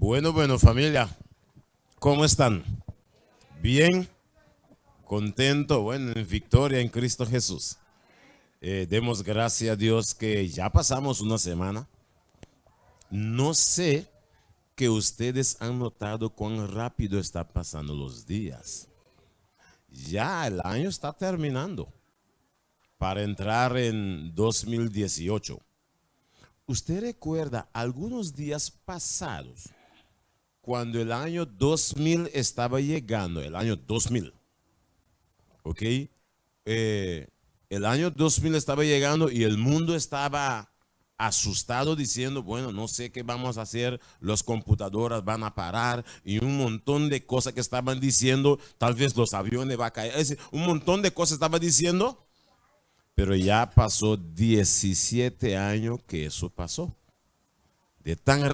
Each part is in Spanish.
Bueno, familia, ¿cómo están? ¿Bien? ¿Contento? Bueno, en victoria en Cristo Jesús. Demos gracias a Dios que ya pasamos una semana. No sé que ustedes han notado cuán rápido están pasando los días. Ya el año está terminando para entrar en 2018. ¿Usted recuerda algunos días pasados cuando el año 2000 estaba llegando? El año 2000, ¿ok? El año 2000 estaba llegando y el mundo estaba asustado diciendo, bueno, no sé qué vamos a hacer, las computadoras van a parar y un montón de cosas que estaban diciendo, tal vez los aviones van a caer, es decir, un montón de cosas estaban diciendo, pero ya pasó 17 años que eso pasó.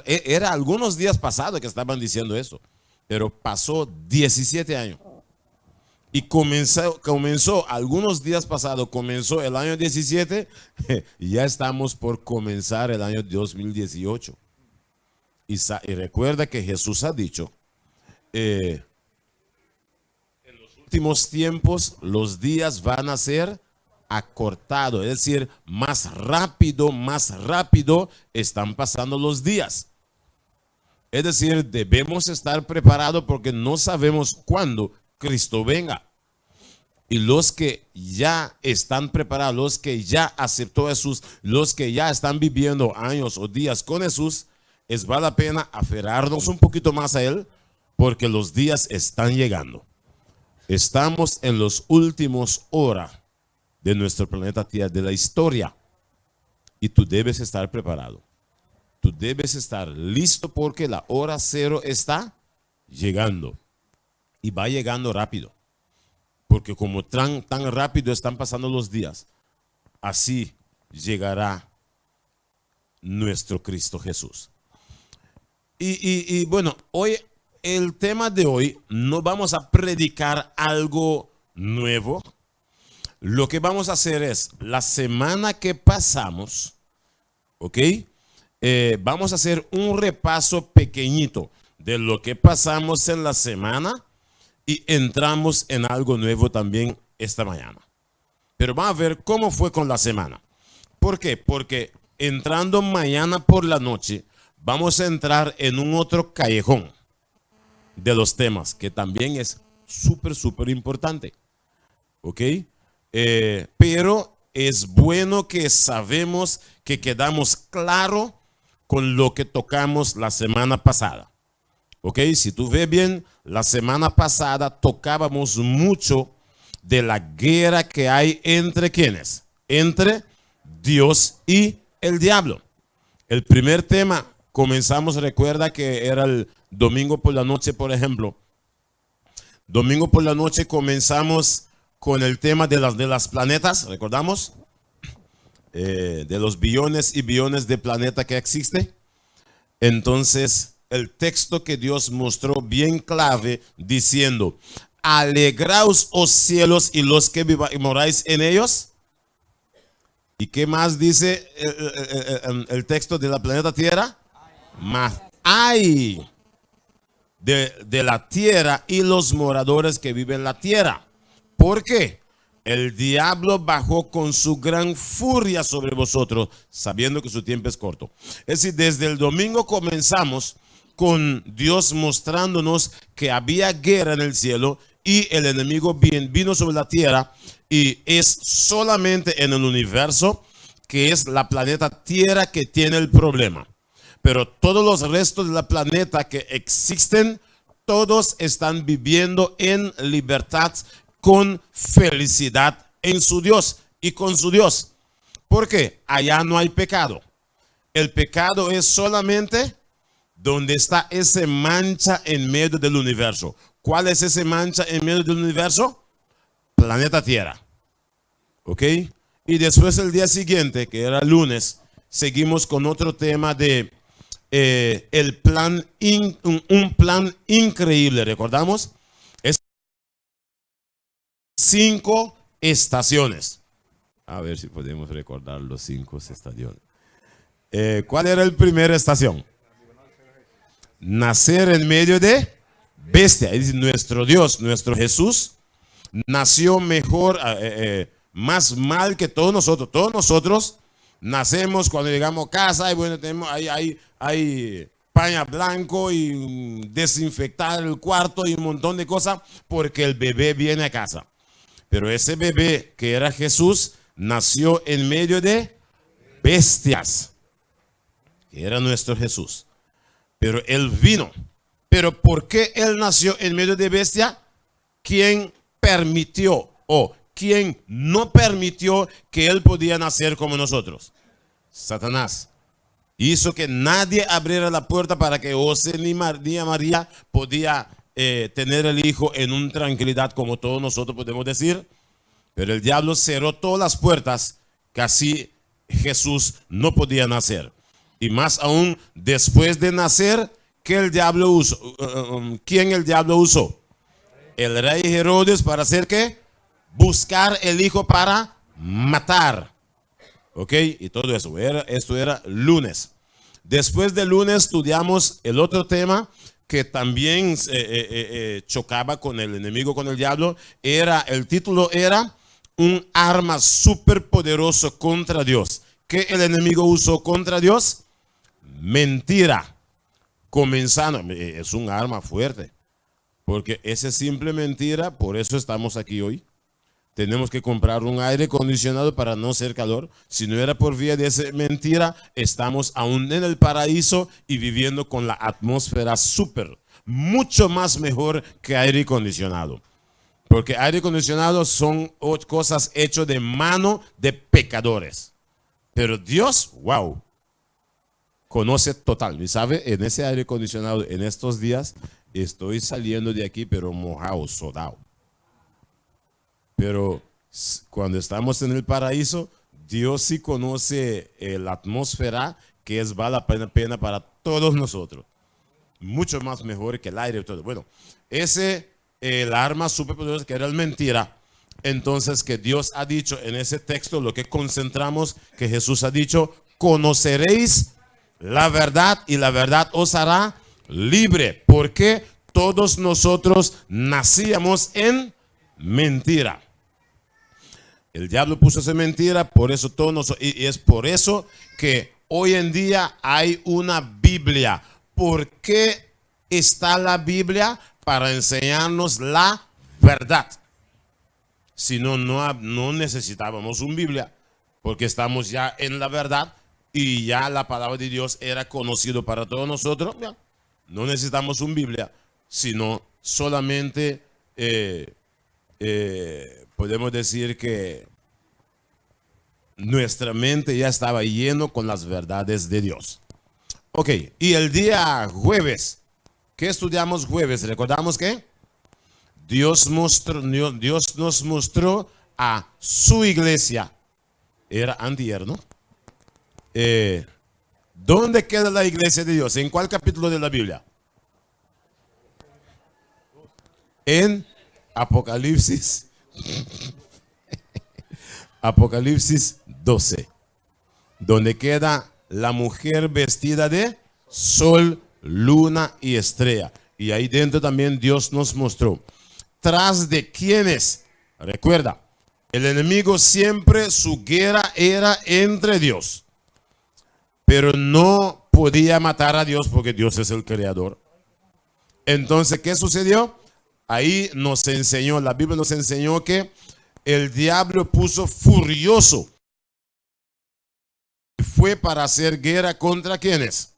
Era algunos días pasados que estaban diciendo eso, pero pasó 17 años. Y comenzó algunos días pasados, comenzó el año 17, y ya estamos por comenzar el año 2018. Y recuerda que Jesús ha dicho, en los últimos tiempos los días van a ser acortados, es decir, más rápido están pasando los días. Es decir, debemos estar preparados porque no sabemos cuándo Cristo venga. Y los que ya están preparados, los que ya aceptó a Jesús, los que ya están viviendo años o días con Jesús, vale la pena aferrarnos un poquito más a Él, porque los días están llegando. Estamos en los últimos horas de nuestro planeta Tierra, de la historia. Y tú debes estar preparado. Tú debes estar listo porque la hora cero está llegando. Y va llegando rápido. Porque como tan rápido están pasando los días, así llegará nuestro Cristo Jesús. Y bueno, hoy, el tema de hoy, no vamos a predicar algo nuevo. Lo que vamos a hacer es, la semana que pasamos, ¿ok? Vamos a hacer un repaso pequeñito de lo que pasamos en la semana. Y entramos en algo nuevo también esta mañana. Pero vamos a ver cómo fue con la semana. ¿Por qué? Porque entrando mañana por la noche, vamos a entrar en un otro callejón de los temas, que también es súper importante. ¿Ok? Pero es bueno que sabemos que quedamos claro con lo que tocamos la semana pasada. ¿Ok? Si tú ves bien, la semana pasada tocábamos mucho de la guerra que hay entre ¿quiénes? Entre Dios y el diablo. El primer tema, comenzamos, recuerda que era el domingo por la noche, por ejemplo. Domingo por la noche comenzamos con el tema de las planetas, ¿recordamos? De los billones y billones de planetas que existen. Entonces, el texto que Dios mostró bien clave diciendo, alegraos, oh cielos, y los que moráis en ellos. ¿Y qué más dice el texto de la planeta Tierra? Más hay de la tierra y los moradores que viven en la tierra. ¿Por qué? El diablo bajó con su gran furia sobre vosotros, sabiendo que su tiempo es corto. Es decir, desde el domingo comenzamos con Dios mostrándonos que había guerra en el cielo y el enemigo vino sobre la tierra, y es solamente en el universo que es la planeta Tierra que tiene el problema. Pero todos los restos de la planeta que existen, todos están viviendo en libertad, con felicidad en su Dios y con su Dios. ¿Por qué? Allá no hay pecado. El pecado es solamente donde está esa mancha en medio del universo. ¿Cuál es esa mancha en medio del universo? Planeta Tierra. ¿Ok? Y después el día siguiente, que era lunes, seguimos con otro tema de el plan, un plan increíble. ¿Recordamos? Es 5 estaciones. A ver si podemos recordar los 5 estaciones. ¿Cuál era la primera estación? nacer en medio de bestia. Es decir, nuestro Dios, nuestro Jesús, nació mejor, más mal que todos nosotros. Todos nosotros nacemos cuando llegamos a casa y bueno, tenemos hay paña blanco y desinfectar el cuarto y un montón de cosas porque el bebé viene a casa. Pero ese bebé que era Jesús nació en medio de bestias, que era nuestro Jesús. Pero él vino. Pero ¿por qué él nació en medio de bestia? ¿Quién permitió o quién no permitió que él podía nacer como nosotros? Satanás. Hizo que nadie abriera la puerta para que José ni María podía tener el hijo en una tranquilidad como todos nosotros podemos decir. Pero el diablo cerró todas las puertas que así Jesús no podía nacer. Y más aún, después de nacer, ¿qué el diablo usó? ¿Quién el diablo usó? El rey Herodes para hacer ¿qué? Buscar el hijo para matar. ¿Ok? Y todo eso. Esto era lunes. Después del lunes estudiamos el otro tema que también chocaba con el enemigo, con el diablo. El título era un arma súper poderoso contra Dios. ¿Qué el enemigo usó contra Dios? Mentira. Comenzando, es un arma fuerte. Porque esa simple mentira, por eso estamos aquí hoy. Tenemos que comprar un aire acondicionado para no hacer calor. Si no era por vía de esa mentira, estamos aún en el paraíso y viviendo con la atmósfera súper, mucho más mejor que aire acondicionado. Porque aire acondicionado son cosas hechas de mano de pecadores. Pero Dios, wow, conoce total. Y sabe, en ese aire acondicionado, en estos días, estoy saliendo de aquí, pero mojado, sudado. Pero cuando estamos en el paraíso, Dios sí conoce la atmósfera que vale la pena para todos nosotros. Mucho más mejor que el aire y todo. Bueno, la arma superpoderosa que era la mentira. Entonces que Dios ha dicho en ese texto, lo que concentramos, que Jesús ha dicho, conoceréis la verdad y la verdad os hará libre. Porque todos nosotros nacíamos en mentira. El diablo puso esa mentira, por eso todos nosotros, y es por eso que hoy en día hay una Biblia. ¿Por qué está la Biblia? Para enseñarnos la verdad. Si no, no necesitábamos una Biblia, porque estamos ya en la verdad y ya la palabra de Dios era conocido para todos nosotros. Ya, no necesitamos una Biblia, sino solamente podemos decir que nuestra mente ya estaba lleno con las verdades de Dios. Ok, y el día jueves, ¿qué estudiamos jueves? ¿Recordamos qué? Dios nos mostró a su iglesia. Era antier, ¿no? ¿Dónde queda la iglesia de Dios? ¿En cuál capítulo de la Biblia? En Apocalipsis. Apocalipsis 12. Donde queda la mujer vestida de sol, luna y estrella. Y ahí dentro también Dios nos mostró. ¿Tras de quiénes? Recuerda, el enemigo siempre su guerra era entre Dios. Pero no podía matar a Dios porque Dios es el creador. Entonces, ¿qué sucedió? Ahí nos enseñó, la Biblia nos enseñó que el diablo puso furioso. Fue para hacer guerra contra ¿quiénes?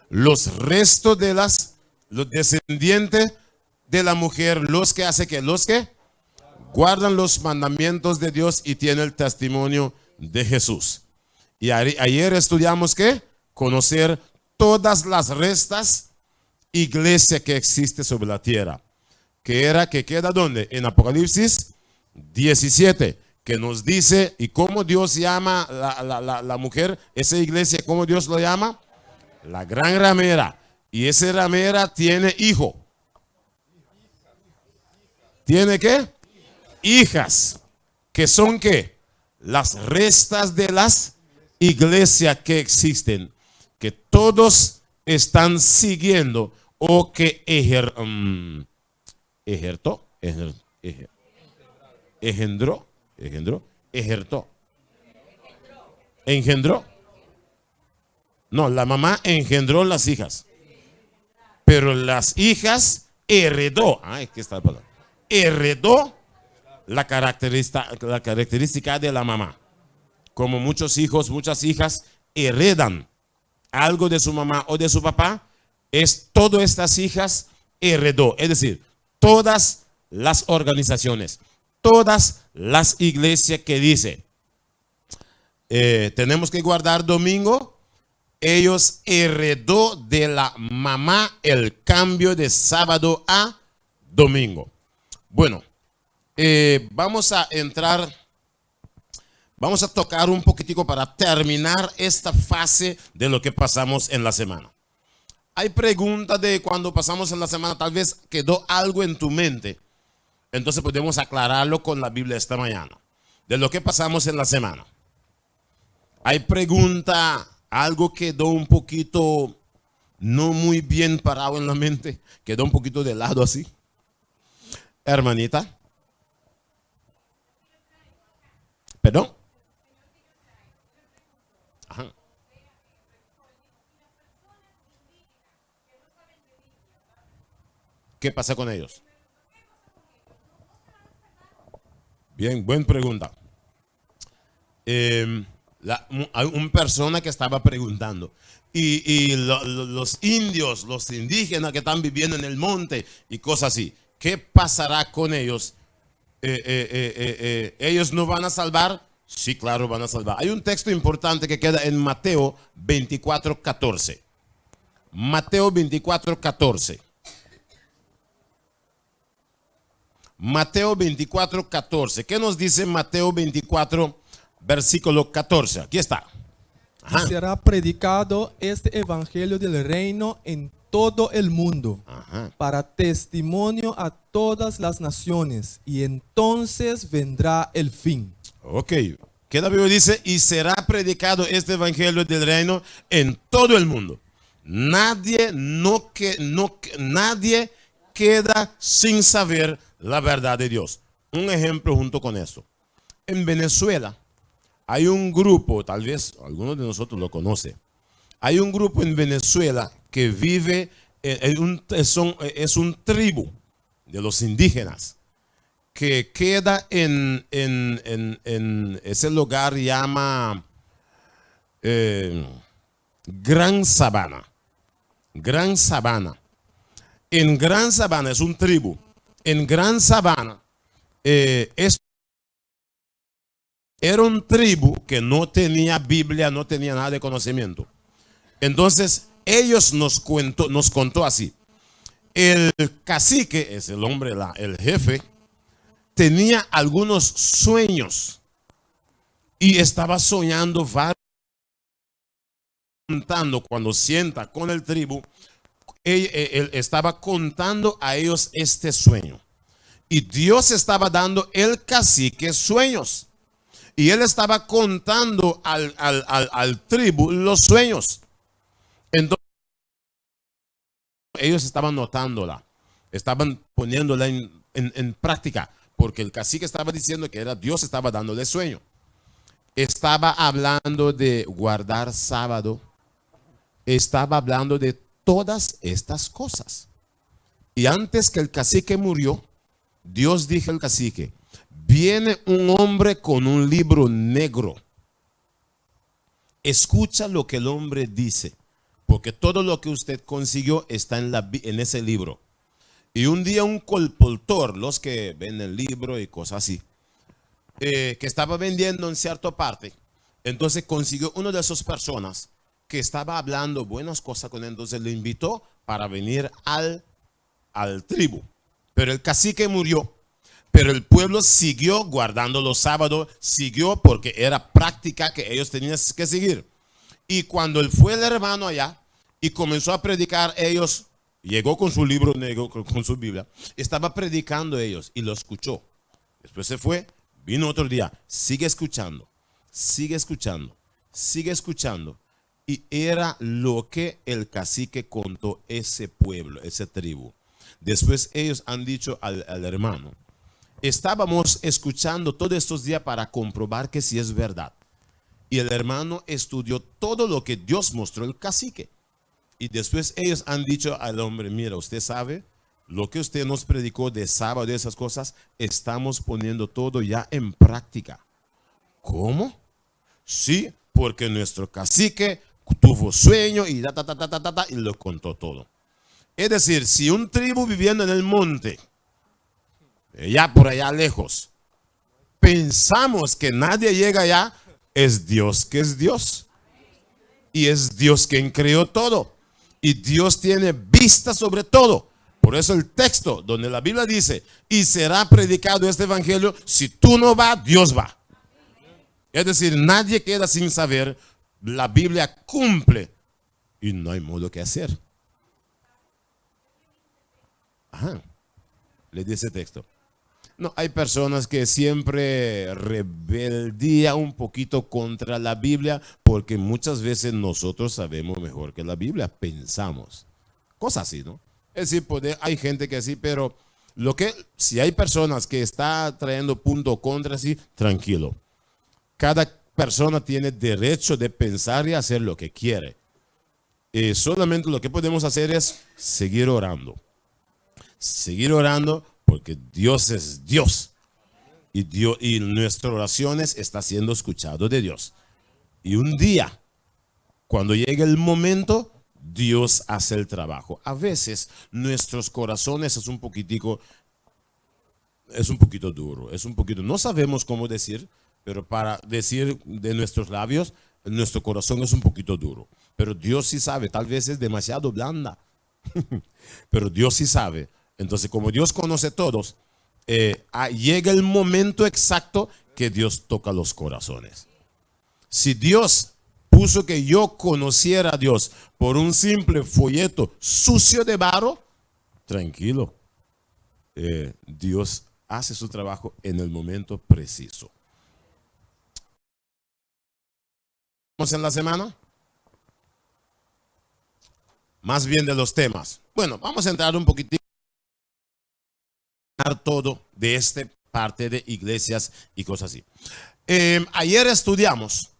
Los restos de los descendientes de la mujer, los que hace que los que guardan los mandamientos de Dios y tienen el testimonio de Jesús. Y ayer estudiamos que conocer todas las restas iglesia que existe sobre la tierra. Que queda ¿dónde? En Apocalipsis 17, que nos dice, y cómo Dios llama la mujer, esa iglesia, cómo Dios lo llama, la gran ramera. Y esa ramera tiene hijo. ¿Tiene qué? Hijas. ¿Que son qué? Las restas de las iglesias que existen. Que todos están siguiendo o que engendró. No, la mamá engendró las hijas, pero las hijas heredó. Ay, ¿qué está la palabra? Heredó la característica de la mamá. Como muchos hijos, muchas hijas heredan algo de su mamá o de su papá, todas estas hijas heredó. Es decir, todas las organizaciones, todas las iglesias que dice tenemos que guardar domingo, ellos heredó de la mamá el cambio de sábado a domingo. Bueno, vamos a tocar un poquitico para terminar esta fase de lo que pasamos en la semana. Hay preguntas de cuando pasamos en la semana, tal vez quedó algo en tu mente. Entonces podemos aclararlo con la Biblia esta mañana, de lo que pasamos en la semana. Hay pregunta, algo quedó un poquito no muy bien parado en la mente, quedó un poquito de lado así. Hermanita. ¿Perdón? Ajá. ¿Qué pasa con ellos? Bien, buena pregunta. Hay una persona que estaba preguntando. Los indios, los indígenas que están viviendo en el monte y cosas así, ¿qué pasará con ellos? ¿Ellos no van a salvar? Sí, claro, van a salvar. Hay un texto importante que queda en Mateo 24:14. Mateo 24:14. Mateo 24:14. ¿Qué nos dice Mateo 24, versículo 14? Aquí está. Ajá. Será predicado este evangelio del reino en todo el mundo, ajá, para testimonio a todas las naciones, y entonces vendrá el fin. Ok. ¿Qué la Biblia dice? Y será predicado este evangelio del reino en todo el mundo. Nadie queda sin saber la verdad de Dios. Un ejemplo junto con esto. En Venezuela hay un grupo, tal vez algunos de nosotros lo conocen. Hay un grupo en Venezuela que vive, es un tribu de los indígenas que queda en ese lugar llama Gran Sabana. Gran Sabana. En Gran Sabana es un tribu. En Gran Sabana era un tribu que no tenía Biblia, no tenía nada de conocimiento. Entonces ellos nos contó así. El cacique, es el hombre, el jefe, tenía algunos sueños y estaba soñando cuando sienta con el tribu. Él estaba contando a ellos este sueño. Y Dios estaba dando el cacique sueños. Y él estaba contando al tribu los sueños. Entonces, ellos estaban notándola. Estaban poniéndola en práctica. Porque el cacique estaba diciendo que era Dios estaba dándole sueño. Estaba hablando de guardar sábado. Estaba hablando de todas estas cosas. Y antes que el cacique murió, Dios dijo al cacique: viene un hombre con un libro negro. Escucha lo que el hombre dice, porque todo lo que usted consiguió está en ese libro. Y un día un colportor, los que ven el libro y cosas así, que estaba vendiendo en cierta parte, entonces consiguió una de esas personas que estaba hablando buenas cosas con él, entonces le invitó para venir al tribu. Pero el cacique murió, pero el pueblo siguió guardando los sábados, siguió porque era práctica que ellos tenían que seguir. Y cuando él fue el hermano allá y comenzó a predicar, ellos, llegó con su libro negro, con su Biblia, estaba predicando ellos y lo escuchó. Después se fue, vino otro día, sigue escuchando, sigue escuchando, sigue escuchando. Y era lo que el cacique contó ese pueblo, esa tribu. Después ellos han dicho al hermano, estábamos escuchando todos estos días para comprobar que sí es verdad. Y el hermano estudió todo lo que Dios mostró el cacique. Y después ellos han dicho al hombre, mira, usted sabe, lo que usted nos predicó de sábado y esas cosas, estamos poniendo todo ya en práctica. ¿Cómo? Sí, porque nuestro cacique tuvo sueño y y lo contó todo. Es decir, si un tribu viviendo en el monte, ya por allá lejos, pensamos que nadie llega allá, es Dios que es Dios. Y es Dios quien creó todo. Y Dios tiene vista sobre todo. Por eso el texto donde la Biblia dice, y será predicado este evangelio, si tú no vas, Dios va. Es decir, nadie queda sin saber, la Biblia cumple y no hay modo que hacer. Ajá, le dice el texto. No, hay personas que siempre rebeldía un poquito contra la Biblia porque muchas veces nosotros sabemos mejor que la Biblia, pensamos. Cosas así, ¿no? Es decir, hay gente que sí, pero si hay personas que está trayendo punto contra sí, tranquilo. Cada persona tiene derecho de pensar y hacer lo que quiere. Solamente lo que podemos hacer es seguir orando. Seguir orando porque Dios es Dios. Y nuestras oraciones están siendo escuchadas de Dios. Y un día, cuando llegue el momento, Dios hace el trabajo. A veces nuestros corazones es un poquito duro, no sabemos cómo decir, pero para decir de nuestros labios, nuestro corazón es un poquito duro. Pero Dios sí sabe, tal vez es demasiado blanda, pero Dios sí sabe. Entonces, como Dios conoce a todos, llega el momento exacto que Dios toca los corazones. Si Dios puso que yo conociera a Dios por un simple folleto sucio de barro, tranquilo, Dios hace su trabajo en el momento preciso. ¿Vamos en la semana? Más bien de los temas. Bueno, vamos a entrar un poquitito todo de esta parte de iglesias y cosas así. Ayer estudiamos,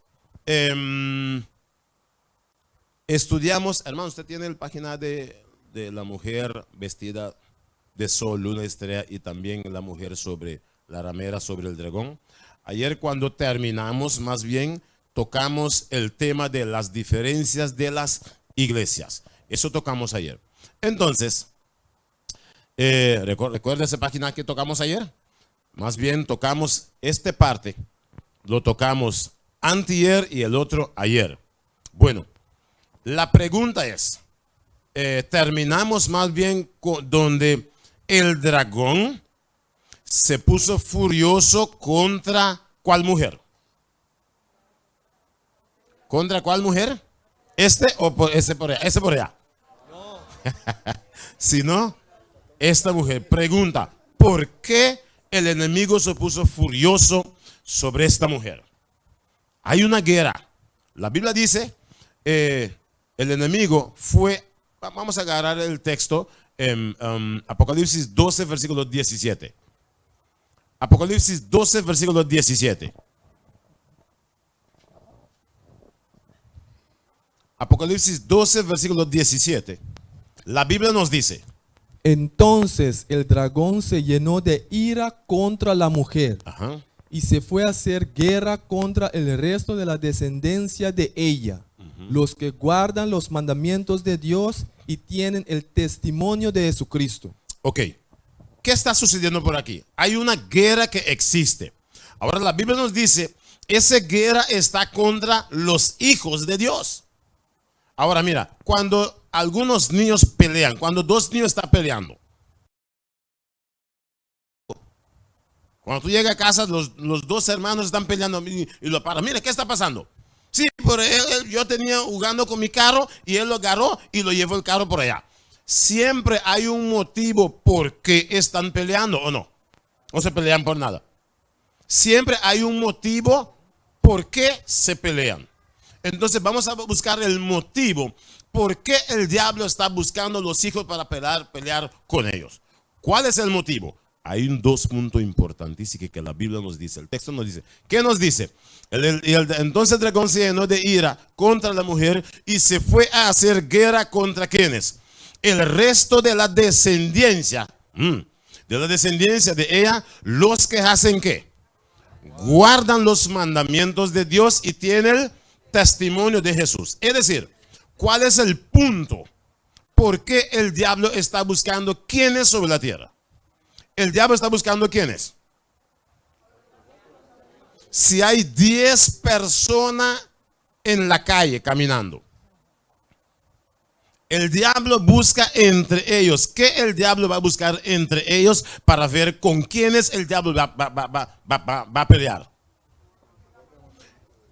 hermano, usted tiene la página de la mujer vestida de sol, luna, estrella y también la mujer sobre la ramera, sobre el dragón. Ayer cuando terminamos, más bien, tocamos el tema de las diferencias de las iglesias. Eso tocamos ayer. Entonces, ¿recuerda esa página que tocamos ayer? Más bien tocamos esta parte, lo tocamos antier y el otro ayer. Bueno, la pregunta es, terminamos más bien donde el dragón se puso furioso contra ¿cuál mujer? ¿Contra cuál mujer? ¿Este o ese por allá? ¿Ese por allá? No. Si no, esta mujer pregunta, ¿por qué el enemigo se puso furioso sobre esta mujer? Hay una guerra. La Biblia dice, el enemigo fue, vamos a agarrar el texto en Apocalipsis 12, versículo 17. Apocalipsis 12, versículo 17. Apocalipsis 12, versículo 17. La Biblia nos dice: entonces el dragón se llenó de ira contra la mujer. Ajá. Y se fue a hacer guerra contra el resto de la descendencia de ella, los que guardan los mandamientos de Dios y tienen el testimonio de Jesucristo. Ok, ¿qué está sucediendo por aquí? Hay una guerra que existe. Ahora la Biblia nos dice, esa guerra está contra los hijos de Dios. Ahora mira, cuando algunos niños pelean, cuando dos niños están peleando, cuando tú llegas a casa, los dos hermanos están peleando y lo paran. Mira, ¿qué está pasando? Sí, pero yo tenía jugando con mi carro y él lo agarró y lo llevó el carro por allá. Siempre hay un motivo por qué están peleando, ¿o no? No se pelean por nada. Siempre hay un motivo por qué se pelean. Entonces vamos a buscar el motivo. ¿Por qué el diablo está buscando los hijos para pelear con ellos? ¿Cuál es el motivo? Hay dos puntos importantísimos que la Biblia nos dice. El texto nos dice. ¿Qué nos dice? Entonces el dragón se llenó de ira contra la mujer y se fue a hacer guerra contra ¿quiénes? El resto de la descendencia. De la descendencia de ella, los que hacen ¿qué? Guardan los mandamientos de Dios y tienen el testimonio de Jesús. Es decir, ¿cuál es el punto? ¿Por qué el diablo está buscando quiénes sobre la tierra? El diablo está buscando quiénes. Si hay 10 personas en la calle caminando, el diablo busca entre ellos. ¿Qué el diablo va a buscar entre ellos para ver con quiénes el diablo va a pelear?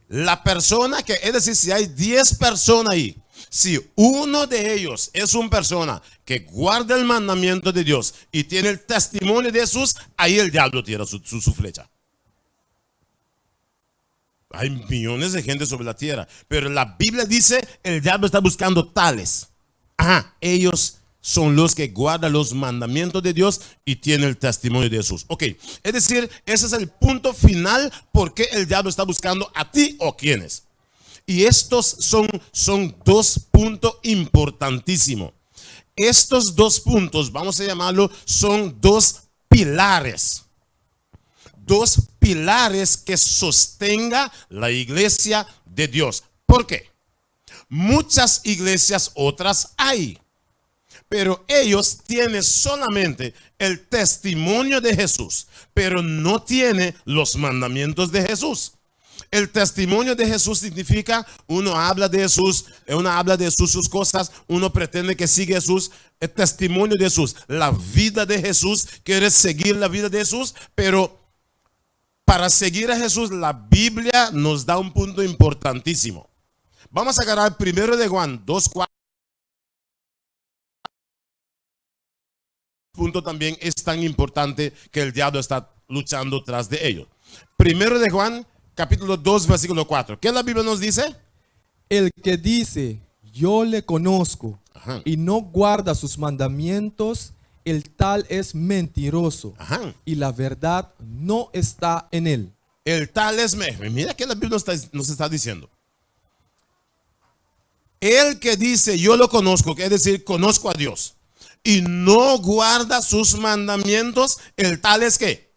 La persona que, es decir, si hay 10 personas ahí, si uno de ellos es una persona que guarda el mandamiento de Dios y tiene el testimonio de Jesús, ahí el diablo tira su flecha. Hay millones de gente sobre la tierra, pero la Biblia dice el diablo está buscando tales. Ellos son los que guardan los mandamientos de Dios y tienen el testimonio de Jesús. Ok, es decir, ese es el punto final por qué el diablo está buscando a ti o quiénes. Y estos son dos puntos importantísimos. Estos dos puntos, vamos a llamarlo, son dos pilares. Dos pilares que sostenga la iglesia de Dios. ¿Por qué? Muchas iglesias otras hay, pero ellos tienen solamente el testimonio de Jesús, pero no tienen los mandamientos de Jesús. El testimonio de Jesús significa uno habla de Jesús, sus cosas, uno pretende que siga Jesús. El testimonio de Jesús, la vida de Jesús, quiere seguir la vida de Jesús, pero para seguir a Jesús la Biblia nos da un punto importantísimo. Vamos a agarrar 1 de Juan 2:4. Punto también es tan importante que el diablo está luchando tras de ellos. 1 de Juan capítulo 2 versículo 4. ¿Qué la Biblia nos dice? El que dice, yo le conozco, y no guarda sus mandamientos, el tal es mentiroso, y la verdad no está en él. El tal es, mira que la Biblia nos está diciendo. El que dice, yo lo conozco, que es decir, conozco a Dios, y no guarda sus mandamientos, el tal es ¿qué?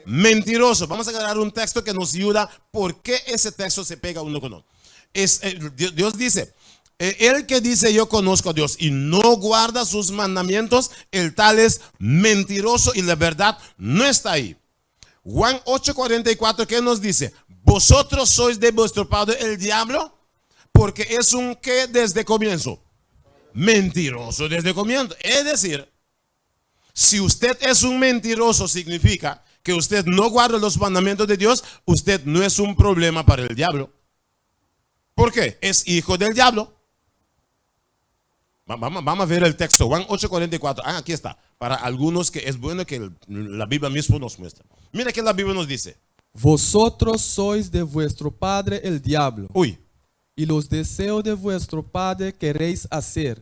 Mentiroso. Vamos a agarrar un texto que nos ayuda. ¿Por qué ese texto se pega uno con otro? Dios dice, el que dice yo conozco a Dios y no guarda sus mandamientos, el tal es mentiroso y la verdad no está ahí. Juan 8:44, ¿qué nos dice? Vosotros sois de vuestro padre el diablo, porque es un que desde comienzo. Mentiroso desde comienzo. Es decir, si usted es un mentiroso, significa que usted no guarda los mandamientos de Dios, usted no es un problema para el diablo. ¿Por qué? Es hijo del diablo. Vamos a ver el texto, Juan 8:44. Aquí está. Para algunos que es bueno que la Biblia mismo nos muestra. Mira que la Biblia nos dice. Vosotros sois de vuestro padre el diablo. Uy. Y los deseos de vuestro padre queréis hacer.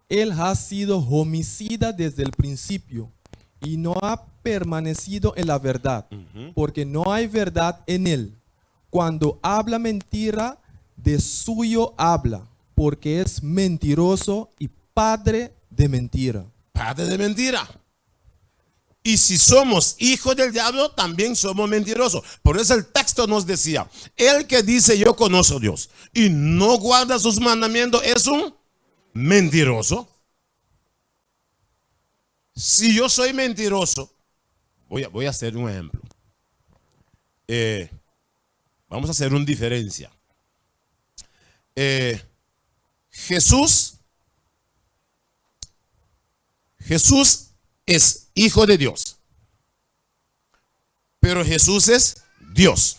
Él ha sido homicida desde el principio y no ha permanecido en la verdad, porque no hay verdad en él. Cuando habla mentira, de suyo habla, porque es mentiroso y padre de mentira. Padre de mentira. Y si somos hijos del diablo, también somos mentirosos. Por eso el texto nos decía, el que dice yo conozco a Dios y no guarda sus mandamientos es un mentiroso. Si yo soy mentiroso, voy a hacer un ejemplo. Vamos a hacer una diferencia. Jesús es hijo de Dios, pero Jesús es Dios.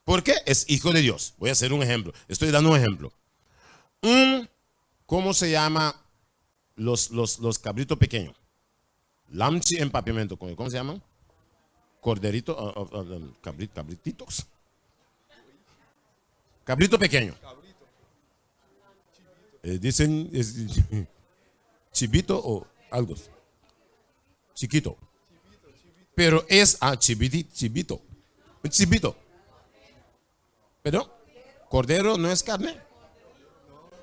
¿Por qué? Es hijo de Dios. Voy a hacer un ejemplo. Estoy dando un ejemplo. ¿Cómo se llama los cabritos pequeños? Lamchi en papiamento. ¿Cómo se llaman? Corderito, cabrititos. Cabrito pequeño. Dicen chivito o algo. Chiquito. Pero es chivito. Un chivito. Pero cordero no es carne.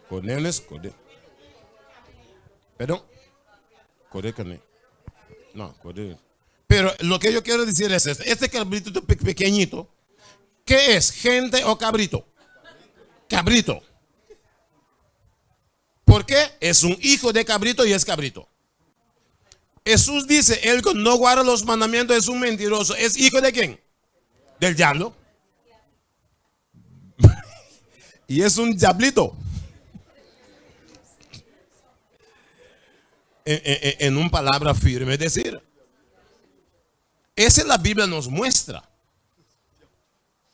Cordero no es cordero. Pero cordero carne. No, cordero. Pero lo que yo quiero decir es este cabrito pequeñito, ¿qué es? ¿Gente o cabrito? Cabrito. ¿Por qué? Es un hijo de cabrito y es cabrito. Jesús dice, el que no guarda los mandamientos es un mentiroso. ¿Es hijo de quién? Del diablo. Y es un diablito. En una palabra firme decir. Esa la Biblia nos muestra.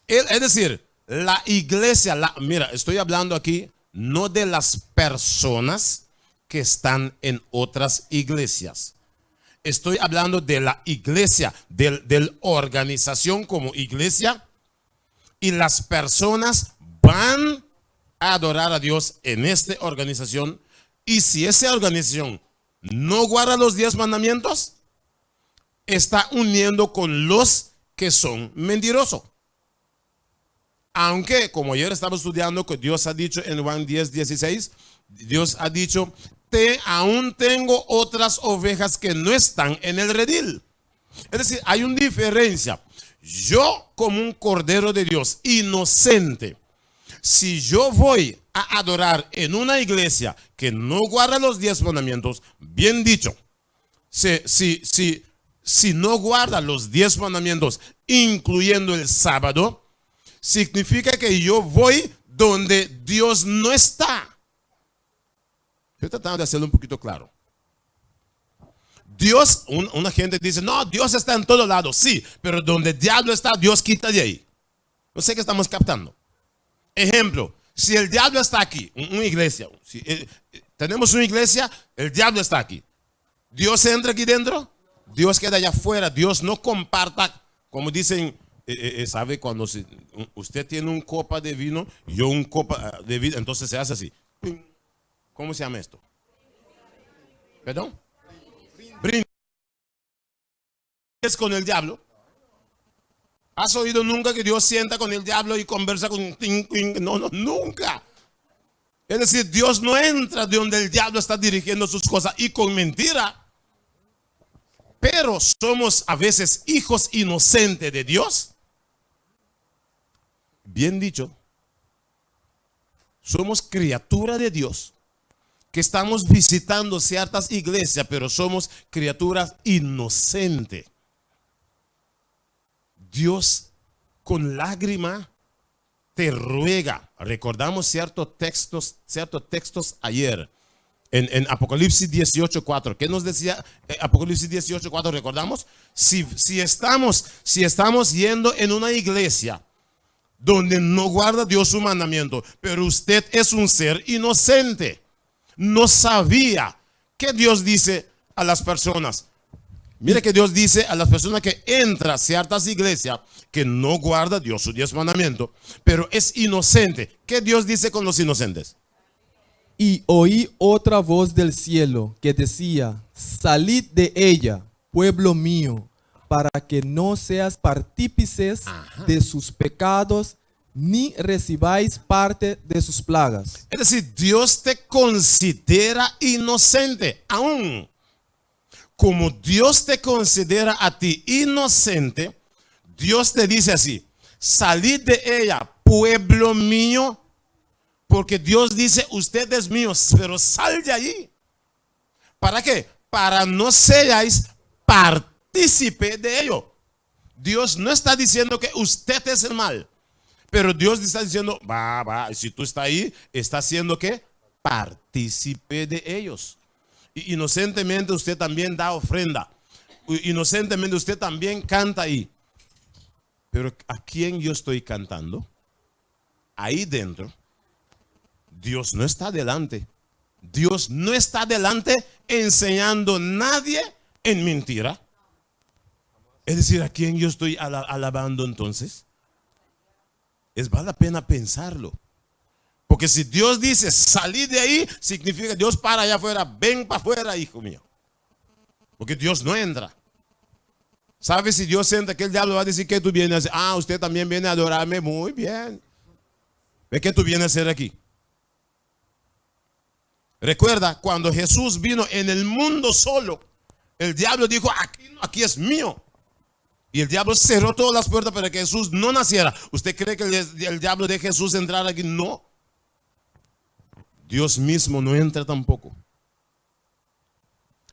Es decir, la iglesia, mira, estoy hablando aquí no de las personas que están en otras iglesias. Estoy hablando de la iglesia, de la organización como iglesia. Y las personas van a adorar a Dios en esta organización. Y si esa organización no guarda los 10 mandamientos, está uniendo con los que son mentirosos. Aunque, como ayer estaba estudiando, que Dios ha dicho en Juan 10:16, Dios ha dicho, aún tengo otras ovejas que no están en el redil. Es decir, hay una diferencia. Yo, como un cordero de Dios, inocente, si yo voy a adorar en una iglesia que no guarda los 10 mandamientos, bien dicho, si no guarda los 10 mandamientos, incluyendo el sábado, significa que yo voy donde Dios no está. Estoy tratando de hacerlo un poquito claro. Dios, una gente dice, no, Dios está en todo lado. Sí, pero donde el diablo está, Dios quita de ahí. No sé qué estamos captando. Ejemplo, si el diablo está aquí, una iglesia, tenemos una iglesia, el diablo está aquí. ¿Dios entra aquí dentro? Dios queda allá afuera. Dios no comparta, como dicen, ¿sabe? Cuando usted tiene un copa de vino, yo un copa de vino, entonces se hace así. ¿Cómo se llama esto? ¿Perdón? Brindis. Es con el diablo. ¿Has oído nunca que Dios sienta con el diablo y conversa con... No, nunca. Es decir, Dios no entra de donde el diablo está dirigiendo sus cosas y con mentira. Pero somos a veces hijos inocentes de Dios. Bien dicho. Somos criatura de Dios. Que estamos visitando ciertas iglesias, pero somos criaturas inocentes. Dios con lágrima te ruega. Recordamos ciertos textos ayer en Apocalipsis 18:4. ¿Qué nos decía Apocalipsis 18:4? ¿Recordamos? Si estamos yendo en una iglesia donde no guarda Dios su mandamiento, pero usted es un ser inocente, no sabía. ¿Qué Dios dice a las personas? Mire que Dios dice a las personas que entran a ciertas iglesias que no guarda Dios sus 10 mandamientos, pero es inocente. ¿Qué Dios dice con los inocentes? Y oí otra voz del cielo que decía, salid de ella, pueblo mío, para que no seas partícices de sus pecados, ni recibáis parte de sus plagas. Es decir, Dios te considera inocente. Aún como Dios te considera a ti inocente, Dios te dice así, salid de ella, pueblo mío, porque Dios dice, usted es mío, pero sal de allí. ¿Para qué? Para no seáis partícipe de ello. Dios no está diciendo que usted es el mal, pero Dios está diciendo, si tú estás ahí, está haciendo que partícipe de ellos. Y inocentemente usted también da ofrenda. Inocentemente usted también canta ahí. Pero ¿a quién yo estoy cantando? Ahí dentro. Dios no está delante. Dios no está delante enseñando a nadie en mentira. Es decir, ¿a quién yo estoy alabando entonces? Vale la pena pensarlo. Porque si Dios dice salid de ahí, significa Dios para allá afuera, ven para afuera, hijo mío. Porque Dios no entra. ¿Sabes? Si Dios entra, que el diablo va a decir que tú vienes a hacer. Ah, usted también viene a adorarme. Muy bien. ¿Ve qué tú vienes a hacer aquí? Recuerda, cuando Jesús vino en el mundo solo, el diablo dijo, aquí es mío. Y el diablo cerró todas las puertas para que Jesús no naciera. ¿Usted cree que el diablo de Jesús entrar aquí? No. Dios mismo no entra tampoco.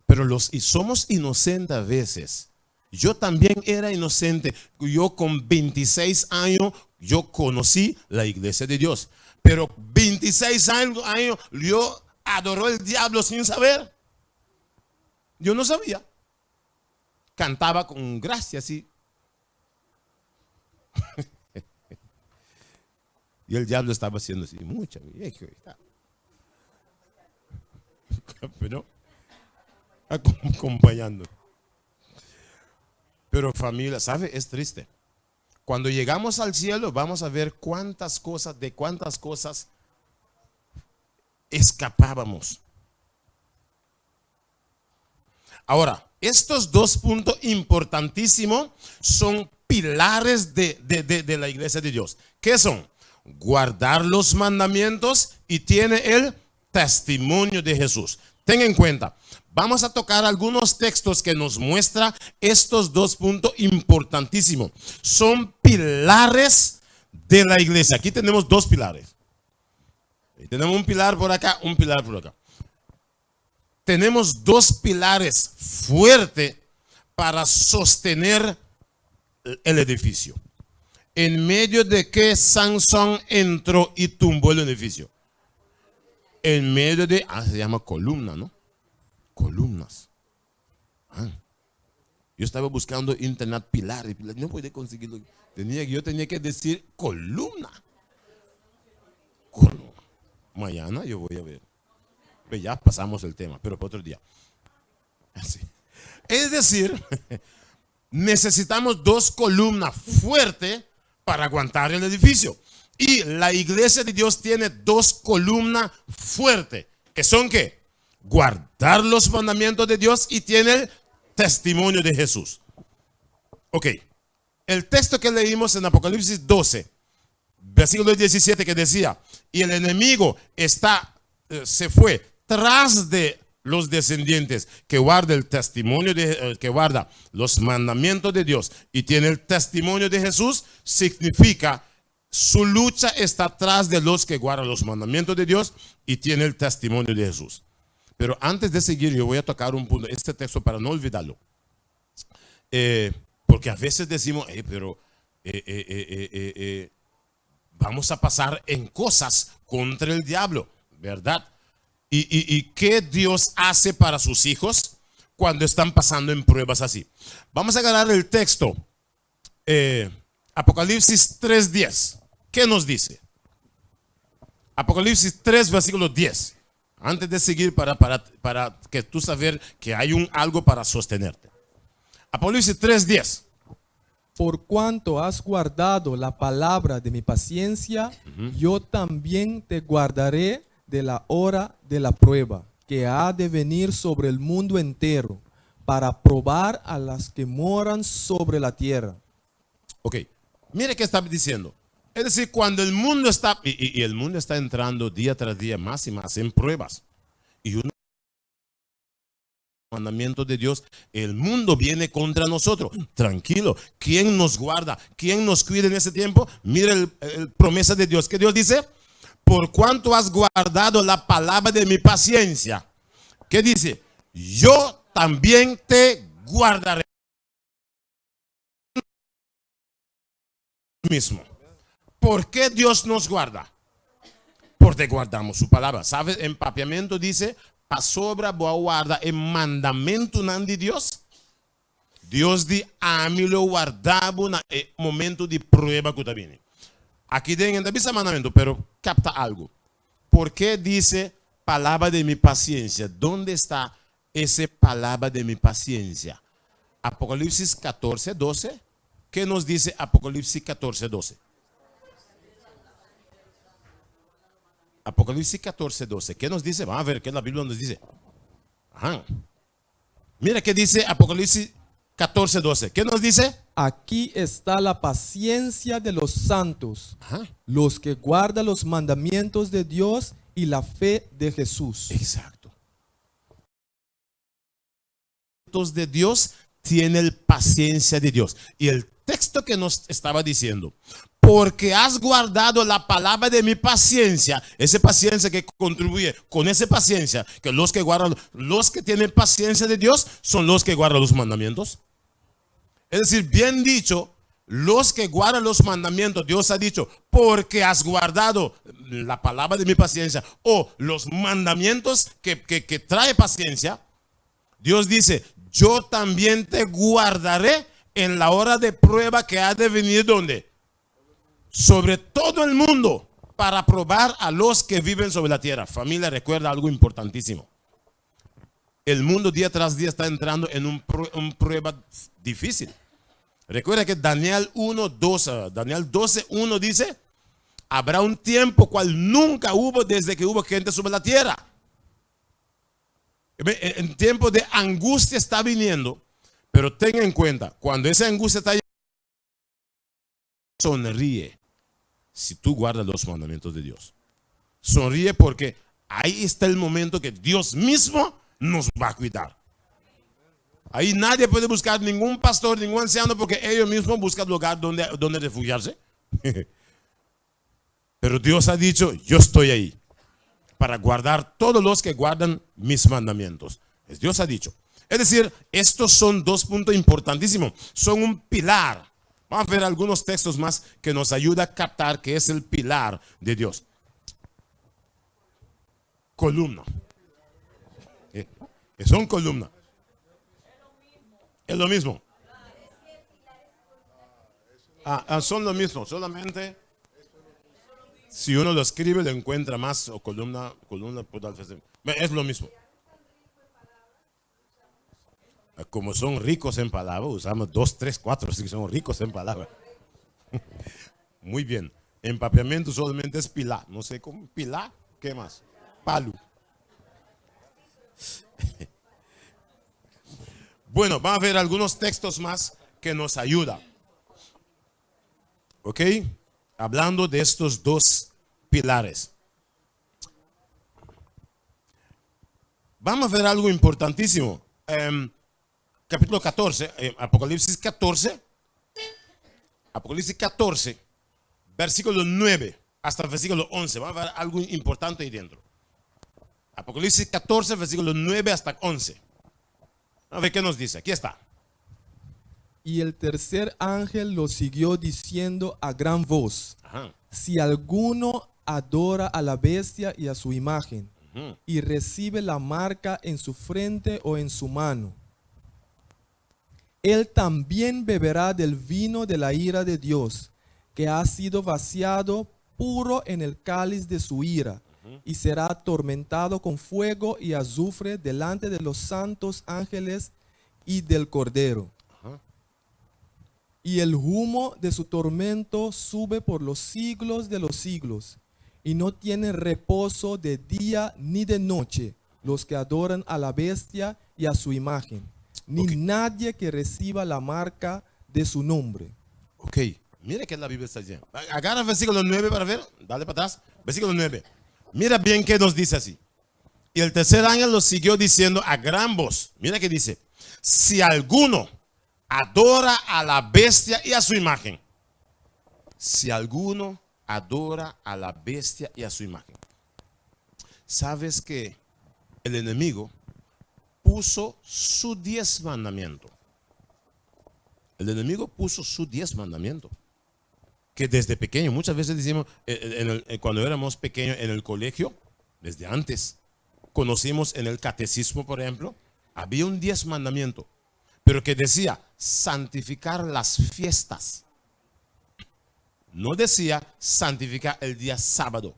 Pero somos inocentes a veces. Yo también era inocente. Yo con 26 años, yo conocí la iglesia de Dios. Pero 26 años yo adoró el diablo sin saber. Yo no sabía. Cantaba con gracia, sí. Y el diablo estaba haciendo así, mucha vieja. Pero acompañando. Pero familia, ¿sabe? Es triste. Cuando llegamos al cielo vamos a ver de cuántas cosas escapábamos. Ahora, estos dos puntos importantísimos son pilares de la iglesia de Dios. ¿Qué son? Guardar los mandamientos y tiene el testimonio de Jesús. Ten en cuenta, vamos a tocar algunos textos que nos muestran estos dos puntos importantísimos. Son pilares de la iglesia. Aquí tenemos dos pilares. Tenemos un pilar por acá, un pilar por acá. Tenemos dos pilares fuertes para sostener el edificio. En medio de que Sansón entró y tumbó el edificio. En medio de, se llama columna, ¿no? Columnas. Yo estaba buscando internet pilar, no podía conseguirlo. Yo tenía que decir columna. Mañana yo voy a ver. Pues ya pasamos el tema, pero para otro día. Así. Es decir, necesitamos dos columnas fuertes para aguantar el edificio. Y la iglesia de Dios tiene dos columnas fuertes. ¿Que son qué? Guardar los mandamientos de Dios y tiene el testimonio de Jesús. Ok. El texto que leímos en Apocalipsis 12, versículo 17, que decía, y el enemigo se fue tras de los descendientes que guarda el testimonio que guarda los mandamientos de Dios y tiene el testimonio de Jesús, significa su lucha está atrás de los que guardan los mandamientos de Dios y tiene el testimonio de Jesús. Pero antes de seguir, yo voy a tocar un punto, este texto para no olvidarlo. Porque a veces decimos, vamos a pasar en cosas contra el diablo, ¿verdad? ¿Y qué Dios hace para sus hijos cuando están pasando en pruebas así? Vamos a agarrar el texto, Apocalipsis 3:10. ¿Qué nos dice? Apocalipsis 3, versículo 10. Antes de seguir, para que tú saber que hay algo para sostenerte. Apocalipsis 3:10. Por cuanto has guardado la palabra de mi paciencia, yo también te guardaré de la hora de la prueba, que ha de venir sobre el mundo entero, para probar a las que moran sobre la tierra. Ok, mire qué está diciendo. Es decir, cuando el mundo está, y el mundo está entrando día tras día más y más en pruebas, y uno mandamientos de Dios, el mundo viene contra nosotros. Tranquilo, ¿quién nos guarda? ¿Quién nos cuida en ese tiempo? Mira el promesa de Dios. ¿Qué Dios dice? Por cuanto has guardado la palabra de mi paciencia. ¿Qué dice? Yo también te guardaré. Mismo. ¿Por qué Dios nos guarda? Porque guardamos su palabra. ¿Sabes? En papiamento dice, a sobra boa guarda el mandamento de Dios. Dios di a mí lo guardaba en momento de prueba que viene. Aquí den ese mandamento, pero capta algo. ¿Por qué dice palabra de mi paciencia? ¿Dónde está esa palabra de mi paciencia? Apocalipsis 14:12. ¿Qué nos dice Apocalipsis 14:12? Apocalipsis 14, 12. ¿Qué nos dice? Vamos a ver qué la Biblia nos dice. Ajá. Mira qué dice Apocalipsis 14, 12. ¿Qué nos dice? Aquí está la paciencia de los santos, Ajá. los que guardan los mandamientos de Dios y la fe de Jesús. Exacto. De Dios tiene la paciencia de Dios. Y el texto que nos estaba diciendo, porque has guardado la palabra de mi paciencia, esa paciencia que contribuye con esa paciencia, que los que guardan, los que tienen paciencia de Dios son los que guardan los mandamientos. Es decir, bien dicho, los que guardan los mandamientos, Dios ha dicho, porque has guardado la palabra de mi paciencia o los mandamientos que trae paciencia, Dios dice, yo también te guardaré en la hora de prueba que ha de venir, ¿dónde? Sobre todo el mundo, para probar a los que viven sobre la tierra. Familia, recuerda algo importantísimo. El mundo día tras día está entrando en un prueba difícil. Recuerda que Daniel 12, 1 dice, habrá un tiempo cual nunca hubo desde que hubo gente sobre la tierra. En tiempo de angustia está viniendo, pero ten en cuenta, cuando esa angustia está llegando, sonríe si tú guardas los mandamientos de Dios. Sonríe porque ahí está el momento que Dios mismo nos va a cuidar. Ahí nadie puede buscar ningún pastor, ningún anciano, porque ellos mismos buscan lugar donde refugiarse. Pero Dios ha dicho, yo estoy ahí para guardar todos los que guardan mis mandamientos. Dios ha dicho. Es decir, estos son dos puntos importantísimos. Son un pilar. Vamos a ver algunos textos más que nos ayudan a captar que es el pilar de Dios. Columna. Son columnas. Es lo mismo. Son lo mismo, solamente si uno lo escribe lo encuentra más, o columna es lo mismo. Como son ricos en palabras, usamos 2, 3, 4, así que son ricos en palabras. Muy bien. Empapeamiento solamente es pilar. No sé cómo, pilar, ¿qué más? Palu. Bueno, vamos a ver algunos textos más que nos ayudan. ¿Ok? Hablando de estos dos pilares. Vamos a ver algo importantísimo. Capítulo 14, Apocalipsis 14, versículo 9 hasta el versículo 11. Vamos a ver algo importante ahí dentro. Apocalipsis 14, versículo 9 hasta 11. A ver qué nos dice. Aquí está. Y el tercer ángel lo siguió diciendo a gran voz: Ajá. Si alguno adora a la bestia y a su imagen, y recibe la marca en su frente o en su mano, él también beberá del vino de la ira de Dios, que ha sido vaciado puro en el cáliz de su ira, y será atormentado con fuego y azufre delante de los santos ángeles y del Cordero. Y el humo de su tormento sube por los siglos de los siglos, y no tiene reposo de día ni de noche los que adoran a la bestia y a su imagen, ni nadie que reciba la marca de su nombre. Ok, mire que la Biblia está diciendo. Agarra el versículo 9 para ver, dale para atrás. Versículo 9. Mira bien que nos dice así. Y el tercer ángel lo siguió diciendo a gran voz. Mira que dice: si alguno adora a la bestia y a su imagen. Si alguno adora a la bestia y a su imagen. ¿Sabes que el enemigo puso su 10 mandamientos? El enemigo puso su 10 mandamientos. Que desde pequeño, muchas veces decimos, cuando éramos pequeños en el colegio, desde antes, conocimos en el catecismo, por ejemplo, había un 10 mandamientos, pero que decía santificar las fiestas. No decía santificar el día sábado,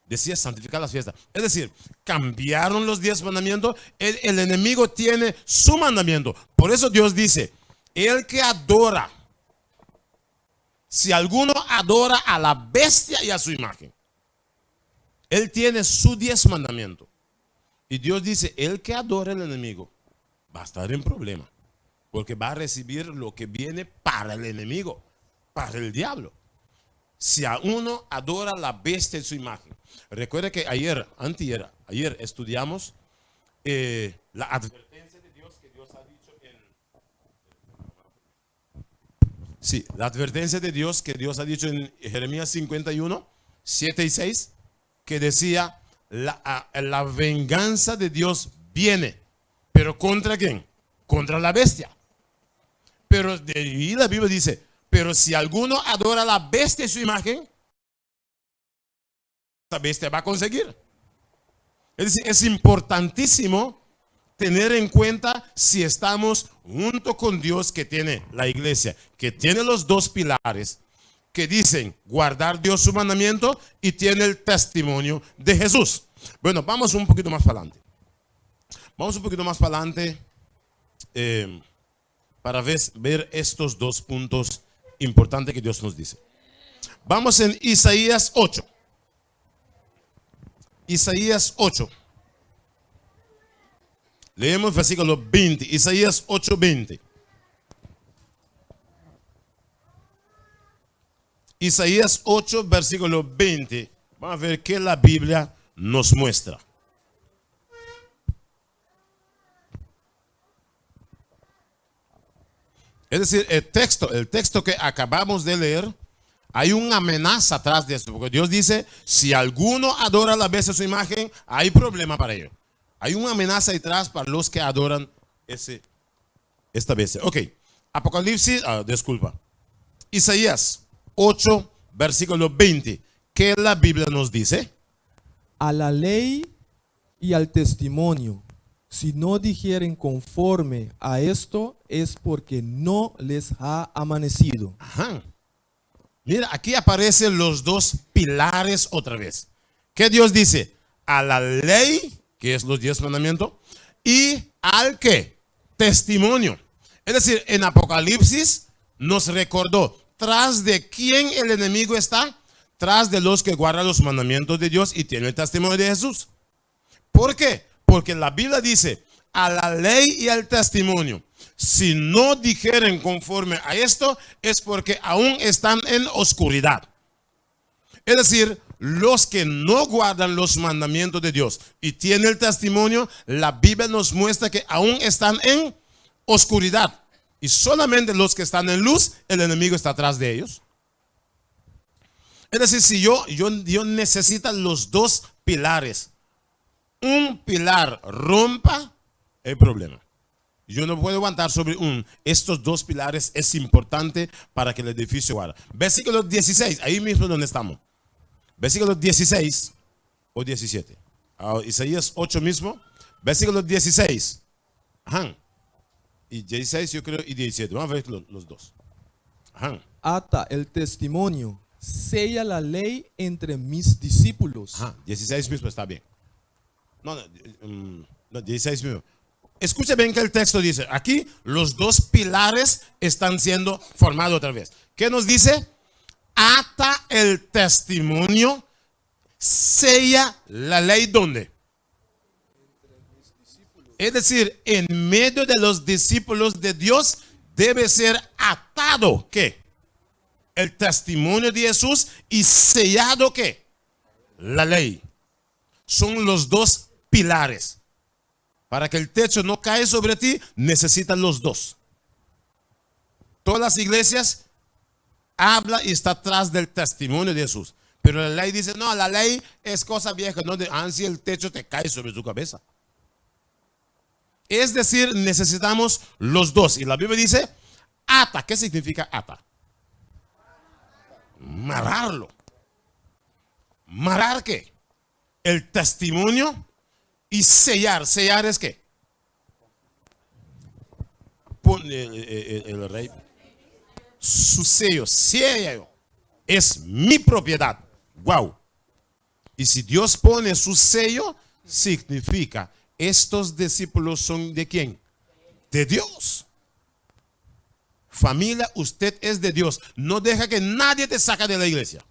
decía santificar las fiestas. Es decir, cambiaron los 10 mandamientos. El enemigo tiene su mandamiento. Por eso Dios dice: el que adora, si alguno adora a la bestia y a su imagen. Él tiene sus 10 mandamientos. Y Dios dice, el que adora al enemigo va a estar en problema. Porque va a recibir lo que viene para el enemigo, para el diablo. Si a uno adora la bestia en su imagen. Recuerda que ayer estudiamos la advertencia de Dios que Dios ha dicho la advertencia de Dios que Dios ha dicho en Jeremías 51, 7 y 6, que decía, la venganza de Dios viene, pero ¿contra quién? Contra la bestia. Pero de ahí la Biblia dice, pero si alguno adora la bestia en su imagen, esa bestia va a conseguir. Es decir, es importantísimo tener en cuenta si estamos junto con Dios, que tiene la iglesia, que tiene los dos pilares, que dicen guardar Dios su mandamiento, y tiene el testimonio de Jesús. Bueno, vamos un poquito más para adelante. Vamos un poquito más para adelante para ver estos dos puntos importantes que Dios nos dice. Vamos en Isaías 8. Isaías 8. Leemos versículo 20. Isaías 8, 20. Isaías 8, versículo 20. Vamos a ver qué la Biblia nos muestra. Es decir, el texto que acabamos de leer, hay una amenaza atrás de esto. Porque Dios dice, si alguno adora la bestia de su imagen, hay problema para ello. Hay una amenaza detrás para los que adoran esta bestia. Ok, Apocalipsis, Isaías 8, versículo 20. ¿Qué la Biblia nos dice? A la ley y al testimonio, si no dijeren conforme a esto, es porque no les ha amanecido. Ajá. Mira, aquí aparecen los dos pilares otra vez. ¿Qué Dios dice? A la ley, que es los 10 mandamientos, y al ¿qué? Testimonio. Es decir, en Apocalipsis nos recordó, tras de quién el enemigo está, tras de los que guardan los mandamientos de Dios y tienen el testimonio de Jesús. ¿Por qué? Porque la Biblia dice, a la ley y al testimonio, si no dijeren conforme a esto, es porque aún están en oscuridad. Es decir, los que no guardan los mandamientos de Dios y tienen el testimonio, la Biblia nos muestra que aún están en oscuridad. Y solamente los que están en luz, el enemigo está atrás de ellos. Es decir, si yo necesito los dos pilares. Un pilar rompa, el problema. Yo no puedo aguantar sobre estos dos pilares. Es importante para que el edificio guarde. Versículo 16, ahí mismo donde estamos. Versículo 16 o 17. Isaías 8 mismo. Versículo 16. Ajá. Y 16 yo creo y 17. Vamos a ver los dos. Ajá. Ata el testimonio, sella la ley entre mis discípulos. Ajá. 16 mismo está bien. No, 16 mismo. Escuche bien que el texto dice, aquí los dos pilares están siendo formados otra vez. ¿Qué nos dice? Ata el testimonio, sella la ley, ¿dónde? Es decir, en medio de los discípulos de Dios debe ser atado, ¿qué? El testimonio de Jesús y sellado, ¿qué? La ley. Son los dos pilares. Para que el techo no cae sobre ti, necesitan los dos. Todas las iglesias habla y está atrás del testimonio de Jesús. Pero la ley dice, no, la ley es cosa vieja. No, si el techo te cae sobre tu cabeza. Es decir, necesitamos los dos. Y la Biblia dice, ata. ¿Qué significa ata? Mararlo. ¿Marar qué? El testimonio y sellar. ¿Sellar es qué? El rey. Su sello, sello. Es mi propiedad. Wow. Y si Dios pone su sello, significa, estos discípulos son ¿de quién? De Dios. Familia, usted es de Dios. No deja que nadie te saque de la iglesia.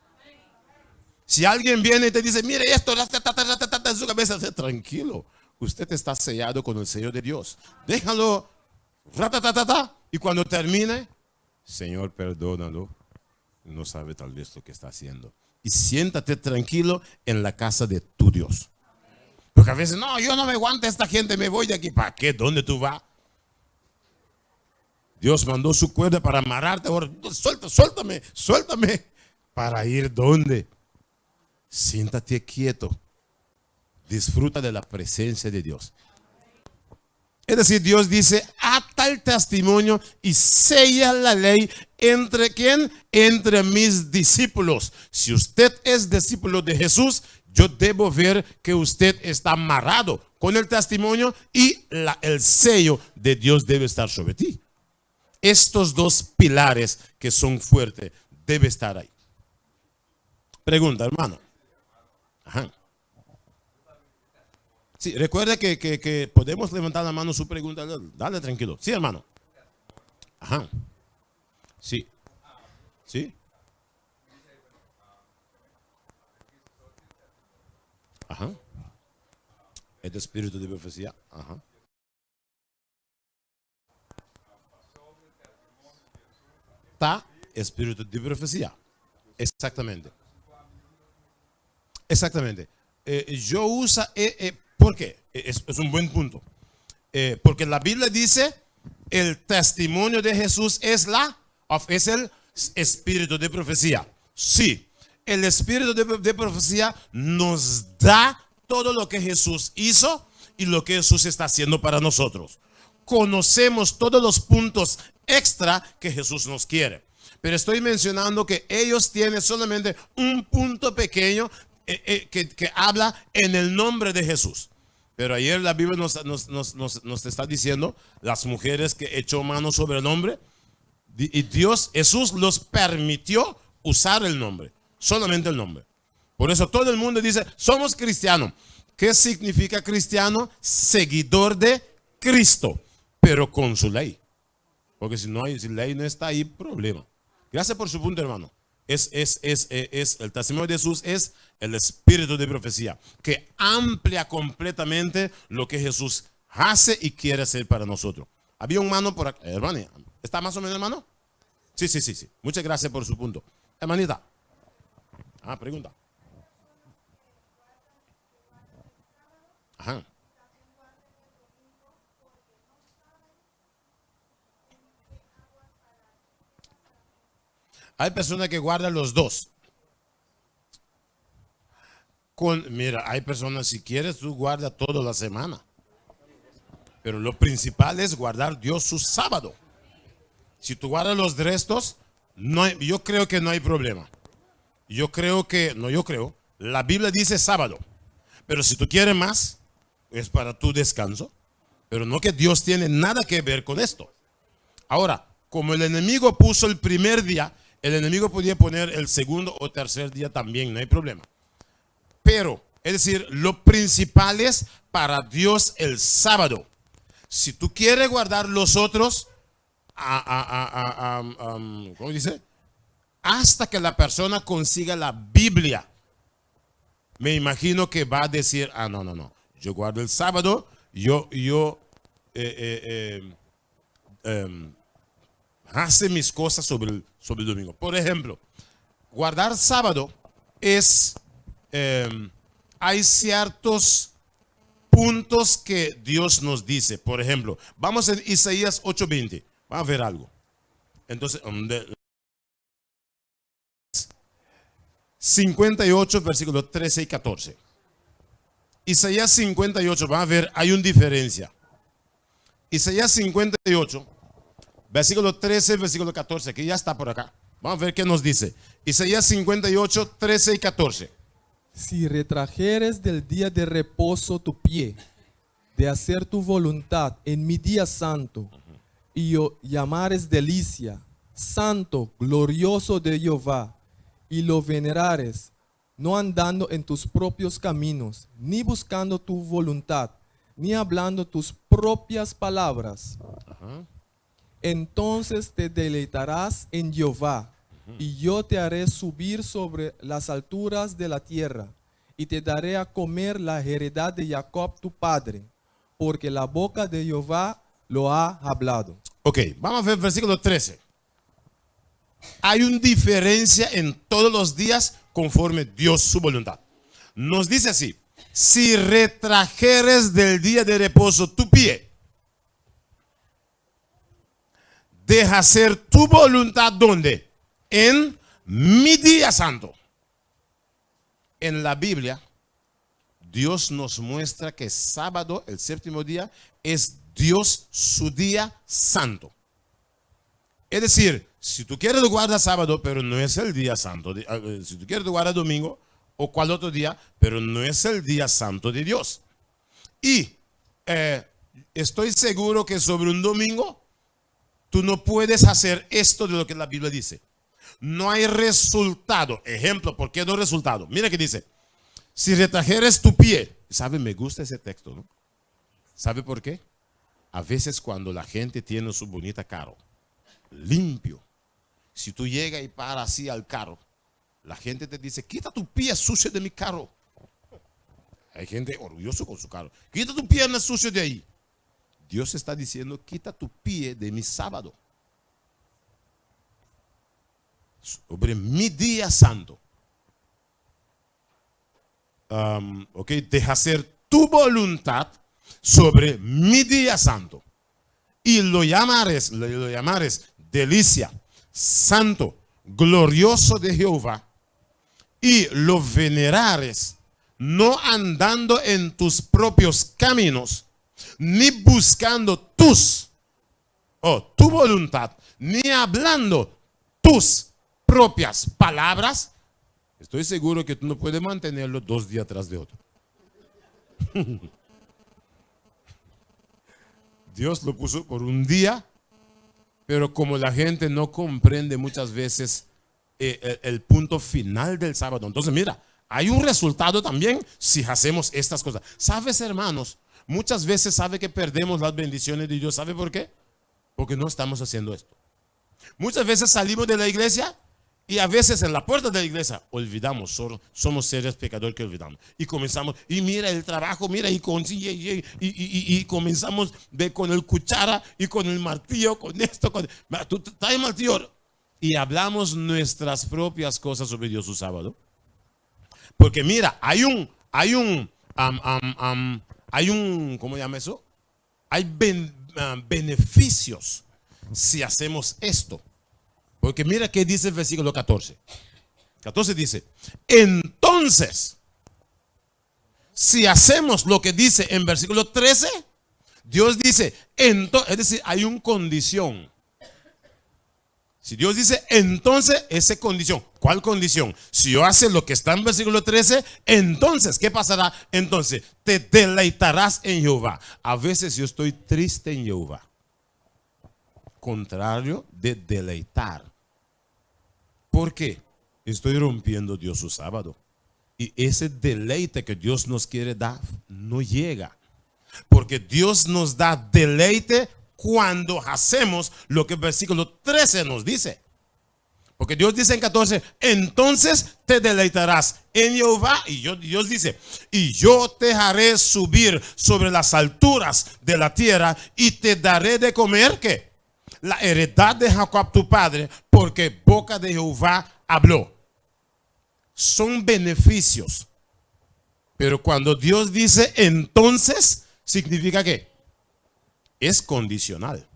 Si alguien viene y te dice, mire esto, en su cabeza, tranquilo. Usted está sellado con el sello de Dios. Déjalo, y cuando termine, Señor, perdónalo. No sabe tal vez lo que está haciendo. Y siéntate tranquilo en la casa de tu Dios. Porque a veces, no, yo no me aguanto a esta gente, me voy de aquí. ¿Para qué? ¿Dónde tú vas? Dios mandó su cuerda para amarrarte. Ahora, suéltame. ¿Para ir dónde? Siéntate quieto. Disfruta de la presencia de Dios. Es decir, Dios dice, ata el testimonio y sella la ley entre ¿quién? Entre mis discípulos. Si usted es discípulo de Jesús, yo debo ver que usted está amarrado con el testimonio y el sello de Dios debe estar sobre ti. Estos dos pilares que son fuertes deben estar ahí. Pregunta, hermano. Ajá. Sí, recuerde que podemos levantar la mano su pregunta. Dale tranquilo. Sí, hermano. Ajá. Sí. Sí. Ajá. El espíritu de profecía. Ajá. Está espíritu de profecía. Exactamente. Exactamente. Yo uso, ¿por qué? Es un buen punto. Porque la Biblia dice, el testimonio de Jesús es el espíritu de profecía. Sí, el espíritu de profecía nos da todo lo que Jesús hizo y lo que Jesús está haciendo para nosotros. Conocemos todos los puntos extra que Jesús nos quiere. Pero estoy mencionando que ellos tienen solamente un punto pequeño que habla en el nombre de Jesús. Pero ayer la Biblia nos está diciendo, las mujeres que echó mano sobre el nombre, y Jesús los permitió usar el nombre, solamente el nombre. Por eso todo el mundo dice, somos cristianos. ¿Qué significa cristiano? Seguidor de Cristo, pero con su ley. Porque si ley no está ahí, problema. Gracias por su punto, hermano. El testimonio de Jesús es el espíritu de profecía que amplia completamente lo que Jesús hace y quiere hacer para nosotros. Había un hermano por acá, hermano. ¿Está más o menos, hermano? Sí. Muchas gracias por su punto. Hermanita. Pregunta. Ajá. Hay personas que guardan los dos. Mira, hay personas, si quieres, tú guarda toda la semana. Pero lo principal es guardar Dios su sábado. Si tú guardas los restos, yo creo que no hay problema. La Biblia dice sábado. Pero si tú quieres más, es para tu descanso. Pero no que Dios tiene nada que ver con esto. Ahora, como el enemigo puso el primer día, el enemigo podía poner el segundo o tercer día también, no hay problema. Pero, es decir, lo principal es para Dios el sábado. Si tú quieres guardar los otros, ¿cómo dice? Hasta que la persona consiga la Biblia. Me imagino que va a decir, no. Yo guardo el sábado, hace mis cosas sobre el domingo. Por ejemplo, guardar sábado es, hay ciertos puntos que Dios nos dice. Por ejemplo, vamos en Isaías 8:20. Vamos a ver algo. Entonces, 58, versículos 13 y 14. Isaías 58, vamos a ver, hay una diferencia. Isaías 58, versículo 13, versículo 14, que ya está por acá. Vamos a ver qué nos dice. Isaías 58, 13 y 14. Si retrajeres del día de reposo tu pie, de hacer tu voluntad en mi día santo, y llamares delicia, santo, glorioso de Jehová, y lo venerares, no andando en tus propios caminos, ni buscando tu voluntad, ni hablando tus propias palabras, entonces te deleitarás en Jehová, y yo te haré subir sobre las alturas de la tierra, y te daré a comer la heredad de Jacob tu padre, porque la boca de Jehová lo ha hablado. Ok, vamos a ver el versículo 13. Hay una diferencia en todos los días conforme Dios su voluntad. Nos dice así: si retrajeres del día de reposo tu pie, deja hacer tu voluntad, ¿dónde? En mi día santo. En la Biblia, Dios nos muestra que sábado, el séptimo día, es Dios su día santo. Es decir, si tú quieres guardar sábado, pero no es el día santo. Si tú quieres guardar domingo o cual otro día, pero no es el día santo de Dios. Y estoy seguro que sobre un domingo, tú no puedes hacer esto de lo que la Biblia dice. No hay resultado. Ejemplo, ¿por qué no resultado? Mira que dice: si retrajeres tu pie. ¿Sabe? Me gusta ese texto, ¿no? ¿Sabe por qué? A veces cuando la gente tiene su bonita carro, limpio, si tú llegas y paras así al carro, la gente te dice: quita tu pie sucio de mi carro. Hay gente orgullosa con su carro. Quita tu pie sucio de ahí. Dios está diciendo: quita tu pie de mi sábado. Sobre mi día santo. Ok, deja hacer tu voluntad sobre mi día santo. Y lo llamares delicia, santo, glorioso de Jehová. Y lo venerares, no andando en tus propios caminos, ni buscando tu voluntad, ni hablando tus propias palabras. Estoy seguro que tú no puedes mantenerlo 2 días tras de otro. Dios lo puso por un día, pero como la gente no comprende muchas veces el punto final del sábado. Entonces mira, hay un resultado también si hacemos estas cosas. ¿Sabes, hermanos? Muchas veces sabe que perdemos las bendiciones de Dios. ¿Sabe por qué? Porque no estamos haciendo esto. Muchas veces salimos de la iglesia y a veces en la puerta de la iglesia olvidamos, somos seres pecadores que olvidamos. Y comenzamos, y mira el trabajo, mira, y comenzamos con el cuchara y con el martillo, con esto, tú traes martillo. Y hablamos nuestras propias cosas sobre Dios su sábado. Porque mira, hay un, ¿cómo llama eso? Hay beneficios si hacemos esto. Porque mira qué dice el versículo 14. 14 dice: entonces, si hacemos lo que dice en versículo 13, Dios dice, entonces, es decir, hay una condición. Si Dios dice, entonces, esa condición. ¿Cuál condición? Si yo hago lo que está en versículo 13, entonces, ¿qué pasará? Entonces, te deleitarás en Jehová. A veces yo estoy triste en Jehová. Contrario de deleitar. ¿Por qué? Estoy rompiendo Dios su sábado. Y ese deleite que Dios nos quiere dar no llega. Porque Dios nos da deleite cuando hacemos lo que el versículo 13 nos dice. Porque Dios dice en 14, entonces te deleitarás en Jehová. Y Dios dice, y yo te haré subir sobre las alturas de la tierra y te daré de comer, ¿qué? La heredad de Jacob tu padre, porque boca de Jehová habló. Son beneficios. Pero cuando Dios dice entonces, significa que es condicional.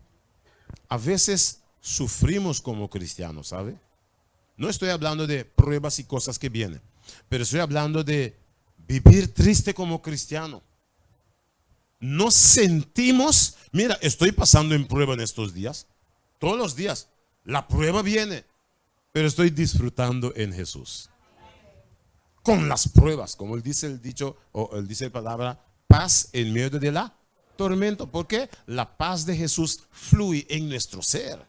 A veces sufrimos como cristianos, ¿sabe? No estoy hablando de pruebas y cosas que vienen, pero estoy hablando de vivir triste como cristiano. No sentimos, mira, estoy pasando en prueba en estos días. Todos los días la prueba viene, pero estoy disfrutando en Jesús. Con las pruebas, como él dice el dicho, o él dice la palabra, paz en medio de la tormenta. ¿Por qué? La paz de Jesús fluye en nuestro ser.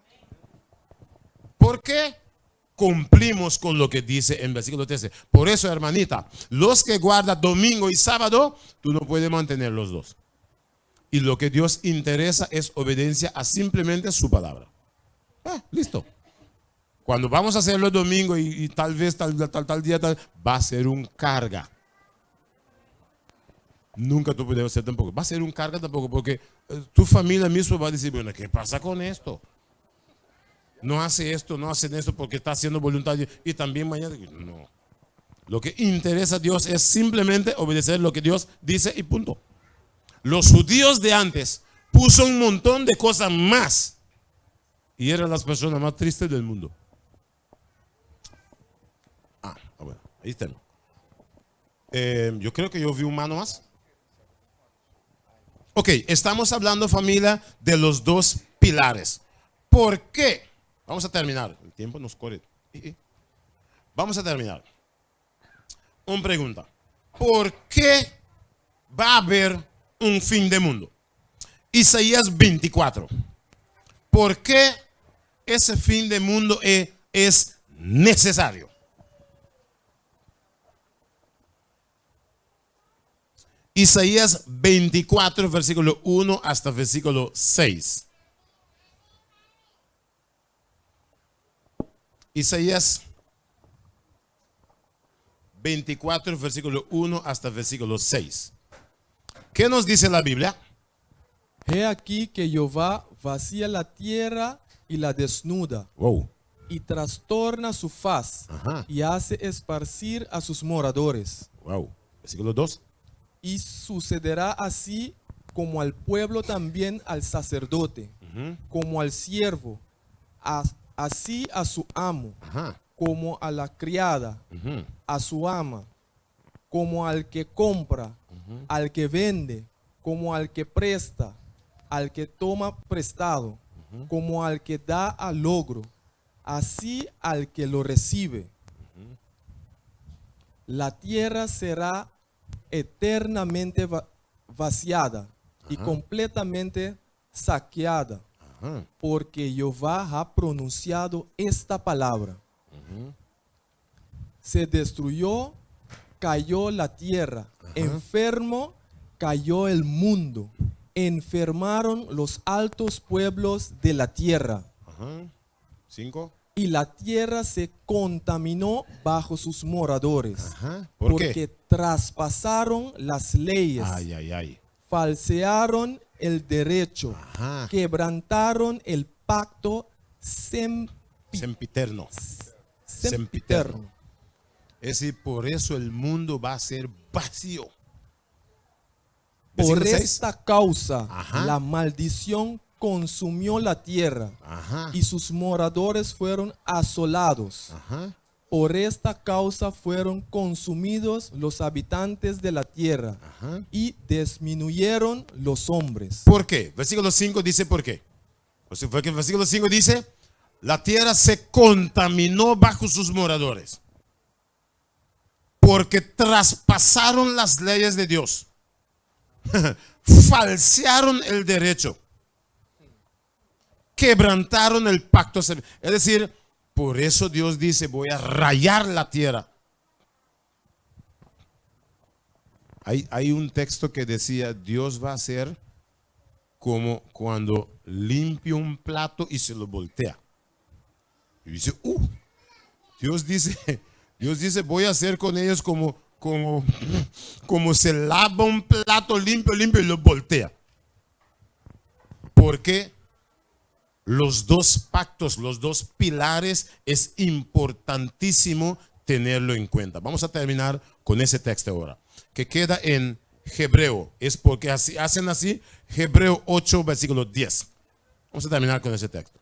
¿Por qué? Cumplimos con lo que dice en versículo 13. Por eso, hermanita, los que guardan domingo y sábado, tú no puedes mantener los dos. Y lo que Dios interesa es obediencia a simplemente su palabra. Listo. Cuando vamos a hacerlo el domingo y tal vez tal día, va a ser un carga. Nunca tú puedes hacer tampoco. Va a ser un carga tampoco porque tu familia misma va a decir, bueno, ¿qué pasa con esto? No hace esto, no hacen esto porque está haciendo voluntad. Y también mañana, no. Lo que interesa a Dios es simplemente obedecer lo que Dios dice y punto. Los judíos de antes puso un montón de cosas más y eran las personas más tristes del mundo. Bueno, ahí está. Yo creo que yo vi un mano más. Ok, estamos hablando, familia, de los dos pilares. ¿Por qué? Vamos a terminar. El tiempo nos corre. Vamos a terminar. Una pregunta. ¿Por qué va a haber un fin de mundo? Isaías 24. ¿Por qué ese fin de mundo es necesario? Isaías 24, versículo 1 hasta versículo 6. Isaías 24, versículo 1 hasta versículo 6. ¿Qué nos dice la Biblia? He aquí que Jehová vacía la tierra y la desnuda. Wow. Y trastorna su faz. Ajá. Y hace esparcir a sus moradores. Wow. Versículo 2. Y sucederá así como al pueblo también al sacerdote, como al siervo, así a su amo, como a la criada, a su ama, como al que compra, al que vende, como al que presta, al que toma prestado, como al que da al logro, así al que lo recibe. La tierra será eternamente vaciada y completamente saqueada, porque Jehová ha pronunciado esta palabra. Se destruyó, cayó la tierra, enfermo cayó el mundo, enfermaron los altos pueblos de la tierra. 5. Y la tierra se contaminó bajo sus moradores. ¿Por porque qué? traspasaron las leyes, falsearon el derecho, quebrantaron el pacto sempiterno. Es decir, por eso el mundo va a ser vacío. Por Versículo 6. esta causa, la maldición consumió la tierra y sus moradores fueron asolados. Por esta causa fueron consumidos los habitantes de la tierra y disminuyeron los hombres. ¿Por qué? Versículo 5 dice por qué. O sea, fue que el versículo 5 dice, la tierra se contaminó bajo sus moradores. Porque traspasaron las leyes de Dios. Falsearon el derecho. Quebrantaron el pacto. Es decir, por eso Dios dice, voy a rayar la tierra. Hay un texto que decía, Dios va a hacer como cuando limpia un plato y se lo voltea. Y dice, Dios dice, voy a hacer con ellos como se lava un plato limpio y lo voltea. Porque los dos pactos, los dos pilares, es importantísimo tenerlo en cuenta. Vamos a terminar con ese texto ahora, que queda en Hebreo. Es porque así, hacen así, Hebreo 8, versículo 10. Vamos a terminar con ese texto.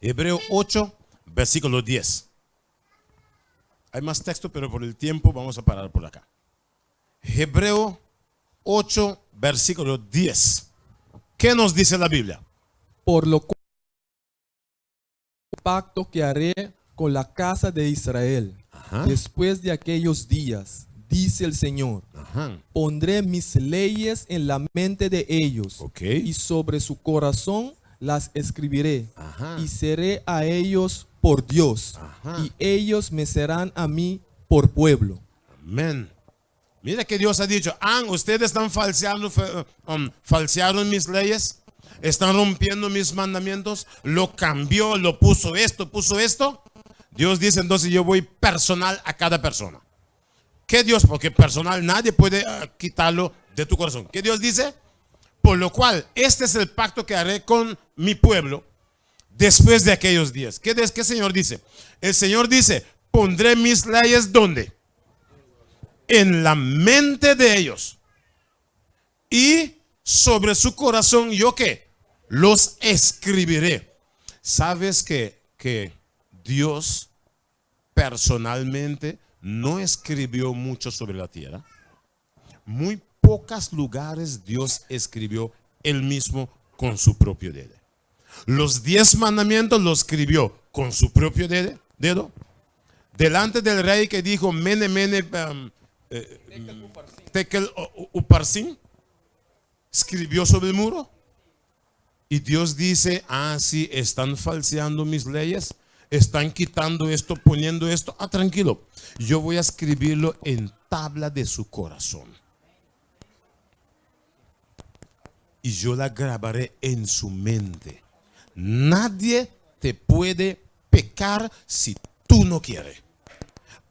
Hebreo 8, versículo 10. Hay más texto, pero por el tiempo vamos a parar por acá. Hebreo 8, versículo 10. ¿Qué nos dice la Biblia? Por lo cual, pacto que haré con la casa de Israel después de aquellos días, dice el Señor. Pondré mis leyes en la mente de ellos y sobre su corazón las escribiré y seré a ellos por Dios y ellos me serán a mí por pueblo. Amén. Mira que Dios ha dicho, ustedes están falsearon mis leyes. están rompiendo mis mandamientos, lo cambió, lo puso esto. Dios dice, entonces yo voy personal a cada persona. ¿Qué Dios? Porque personal nadie puede quitarlo de tu corazón. ¿Qué Dios dice? Por lo cual, este es el pacto que haré con mi pueblo después de aquellos días. ¿Qué el Señor dice? El Señor dice, pondré mis leyes ¿dónde? En la mente de ellos. Y sobre su corazón, ¿yo qué? Los escribiré. ¿Sabes que Dios personalmente no escribió mucho sobre la tierra? Muy pocos lugares Dios escribió él mismo con su propio dedo. Los 10 mandamientos los escribió con su propio dedo. Delante del rey que dijo, mene, tekel uparsin, escribió sobre el muro. Y Dios dice, sí, están falseando mis leyes, están quitando esto, poniendo esto. Tranquilo, yo voy a escribirlo en tabla de su corazón. Y yo la grabaré en su mente. Nadie te puede pecar si tú no quieres.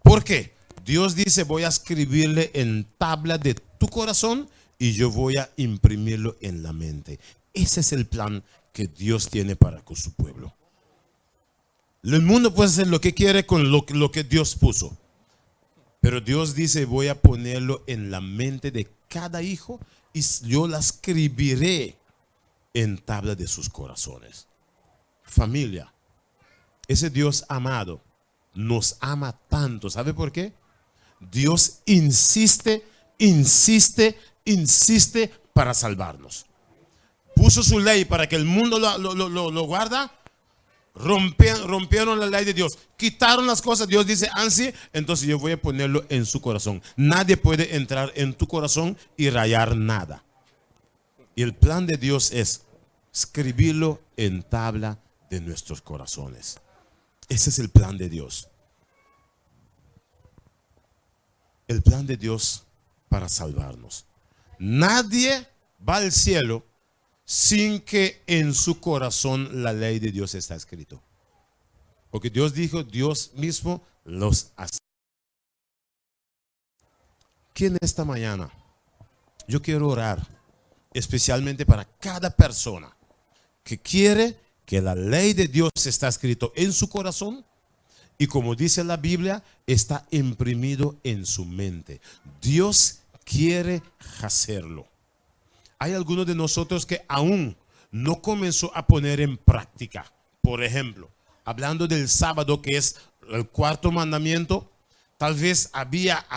¿Por qué? Dios dice, voy a escribirle en tabla de tu corazón y yo voy a imprimirlo en la mente. Ese es el plan que Dios tiene para con su pueblo. El mundo puede hacer lo que quiere con lo que Dios puso. Pero Dios dice, voy a ponerlo en la mente de cada hijo y yo la escribiré en tabla de sus corazones. Familia, ese Dios amado nos ama tanto. ¿Sabe por qué? Dios insiste para salvarnos. Puso su ley para que el mundo lo guarda. Rompieron la ley de Dios, quitaron las cosas. Dios dice, así, entonces yo voy a ponerlo en su corazón. Nadie puede entrar en tu corazón y rayar nada. Y el plan de Dios es escribirlo en tabla de nuestros corazones. Ese es el plan de Dios. El plan de Dios para salvarnos. Nadie va al cielo sin que en su corazón la ley de Dios está escrito. Porque Dios dijo, Dios mismo los hace. Que en esta mañana yo quiero orar especialmente para cada persona que quiere que la ley de Dios está escrito en su corazón y, como dice la Biblia, está imprimido en su mente. Dios quiere hacerlo. Hay algunos de nosotros que aún no comenzó a poner en práctica. Por ejemplo, hablando del sábado, que es el cuarto mandamiento, tal vez había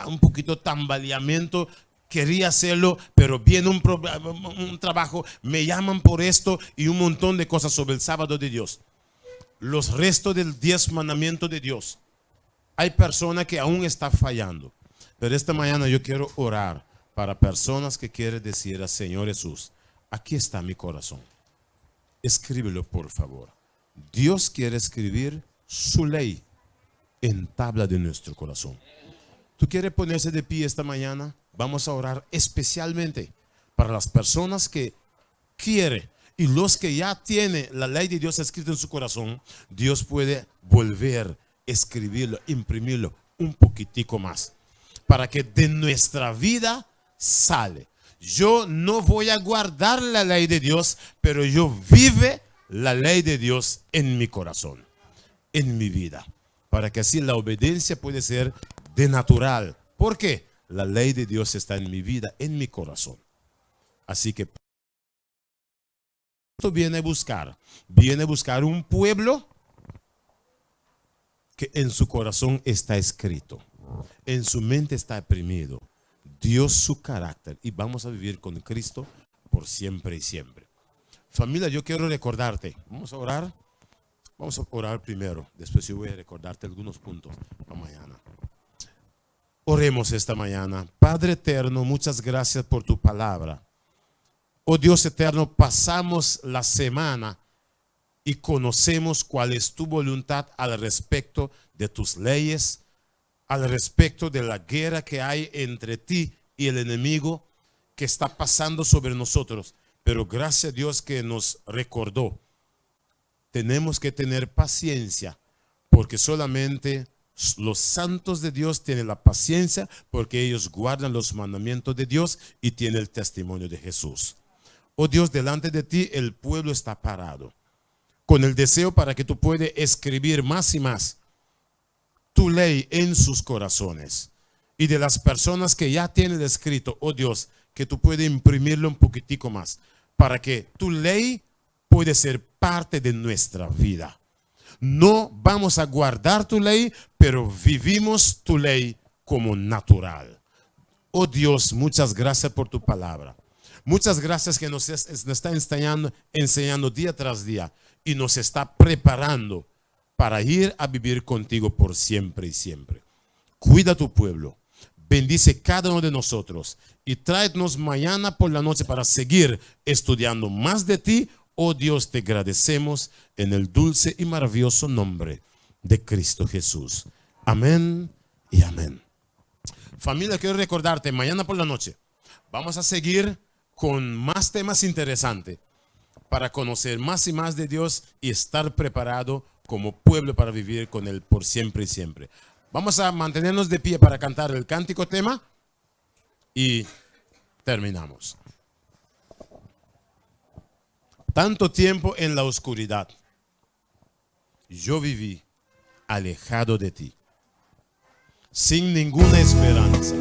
un poquito tambaleamiento. Quería hacerlo, pero viene un trabajo, me llaman por esto y un montón de cosas sobre el sábado de Dios. Los restos del 10 mandamientos de Dios. Hay personas que aún están fallando. Pero esta mañana yo quiero orar para personas que quieren decir al Señor Jesús, aquí está mi corazón. Escríbelo, por favor. Dios quiere escribir su ley en tabla de nuestro corazón. ¿Tú quieres ponerse de pie esta mañana? Vamos a orar especialmente para las personas que quieren y los que ya tienen la ley de Dios escrita en su corazón. Dios puede volver a escribirlo, imprimirlo un poquitico más para que de nuestra vida sale. Yo no voy a guardar la ley de Dios, pero yo vive la ley de Dios en mi corazón, en mi vida, para que así la obediencia puede ser de natural. ¿Por qué? La ley de Dios está en mi vida, en mi corazón. Así que esto viene a buscar un pueblo que en su corazón está escrito, en su mente está imprimido Dios su carácter, y vamos a vivir con Cristo por siempre y siempre. Familia, yo quiero recordarte, vamos a orar primero, después yo voy a recordarte algunos puntos para mañana. Oremos esta mañana. Padre eterno, muchas gracias por tu palabra. Oh Dios eterno, pasamos la semana y conocemos cuál es tu voluntad al respecto de tus leyes, al respecto de la guerra que hay entre ti y el enemigo que está pasando sobre nosotros. Pero gracias a Dios que nos recordó. Tenemos que tener paciencia, porque solamente los santos de Dios tienen la paciencia, porque ellos guardan los mandamientos de Dios y tienen el testimonio de Jesús. Oh Dios, delante de ti el pueblo está parado, con el deseo para que tú puedas escribir más y más tu ley en sus corazones. Y de las personas que ya tienen escrito, oh Dios, que tú puedes imprimirlo un poquitico más, para que tu ley puede ser parte de nuestra vida. No vamos a guardar tu ley, pero vivimos tu ley como natural. Oh Dios, muchas gracias por tu palabra. Muchas gracias que nos está enseñando día tras día y nos está preparando para ir a vivir contigo por siempre y siempre. Cuida a tu pueblo. Bendice cada uno de nosotros y tráenos mañana por la noche para seguir estudiando más de ti. Oh Dios, te agradecemos en el dulce y maravilloso nombre de Cristo Jesús. Amén y amén. Familia, quiero recordarte, mañana por la noche vamos a seguir con más temas interesantes para conocer más y más de Dios y estar preparado como pueblo para vivir con Él por siempre y siempre. Vamos a mantenernos de pie para cantar el cántico tema y terminamos. Tanto tiempo en la oscuridad, yo viví alejado de ti, sin ninguna esperanza.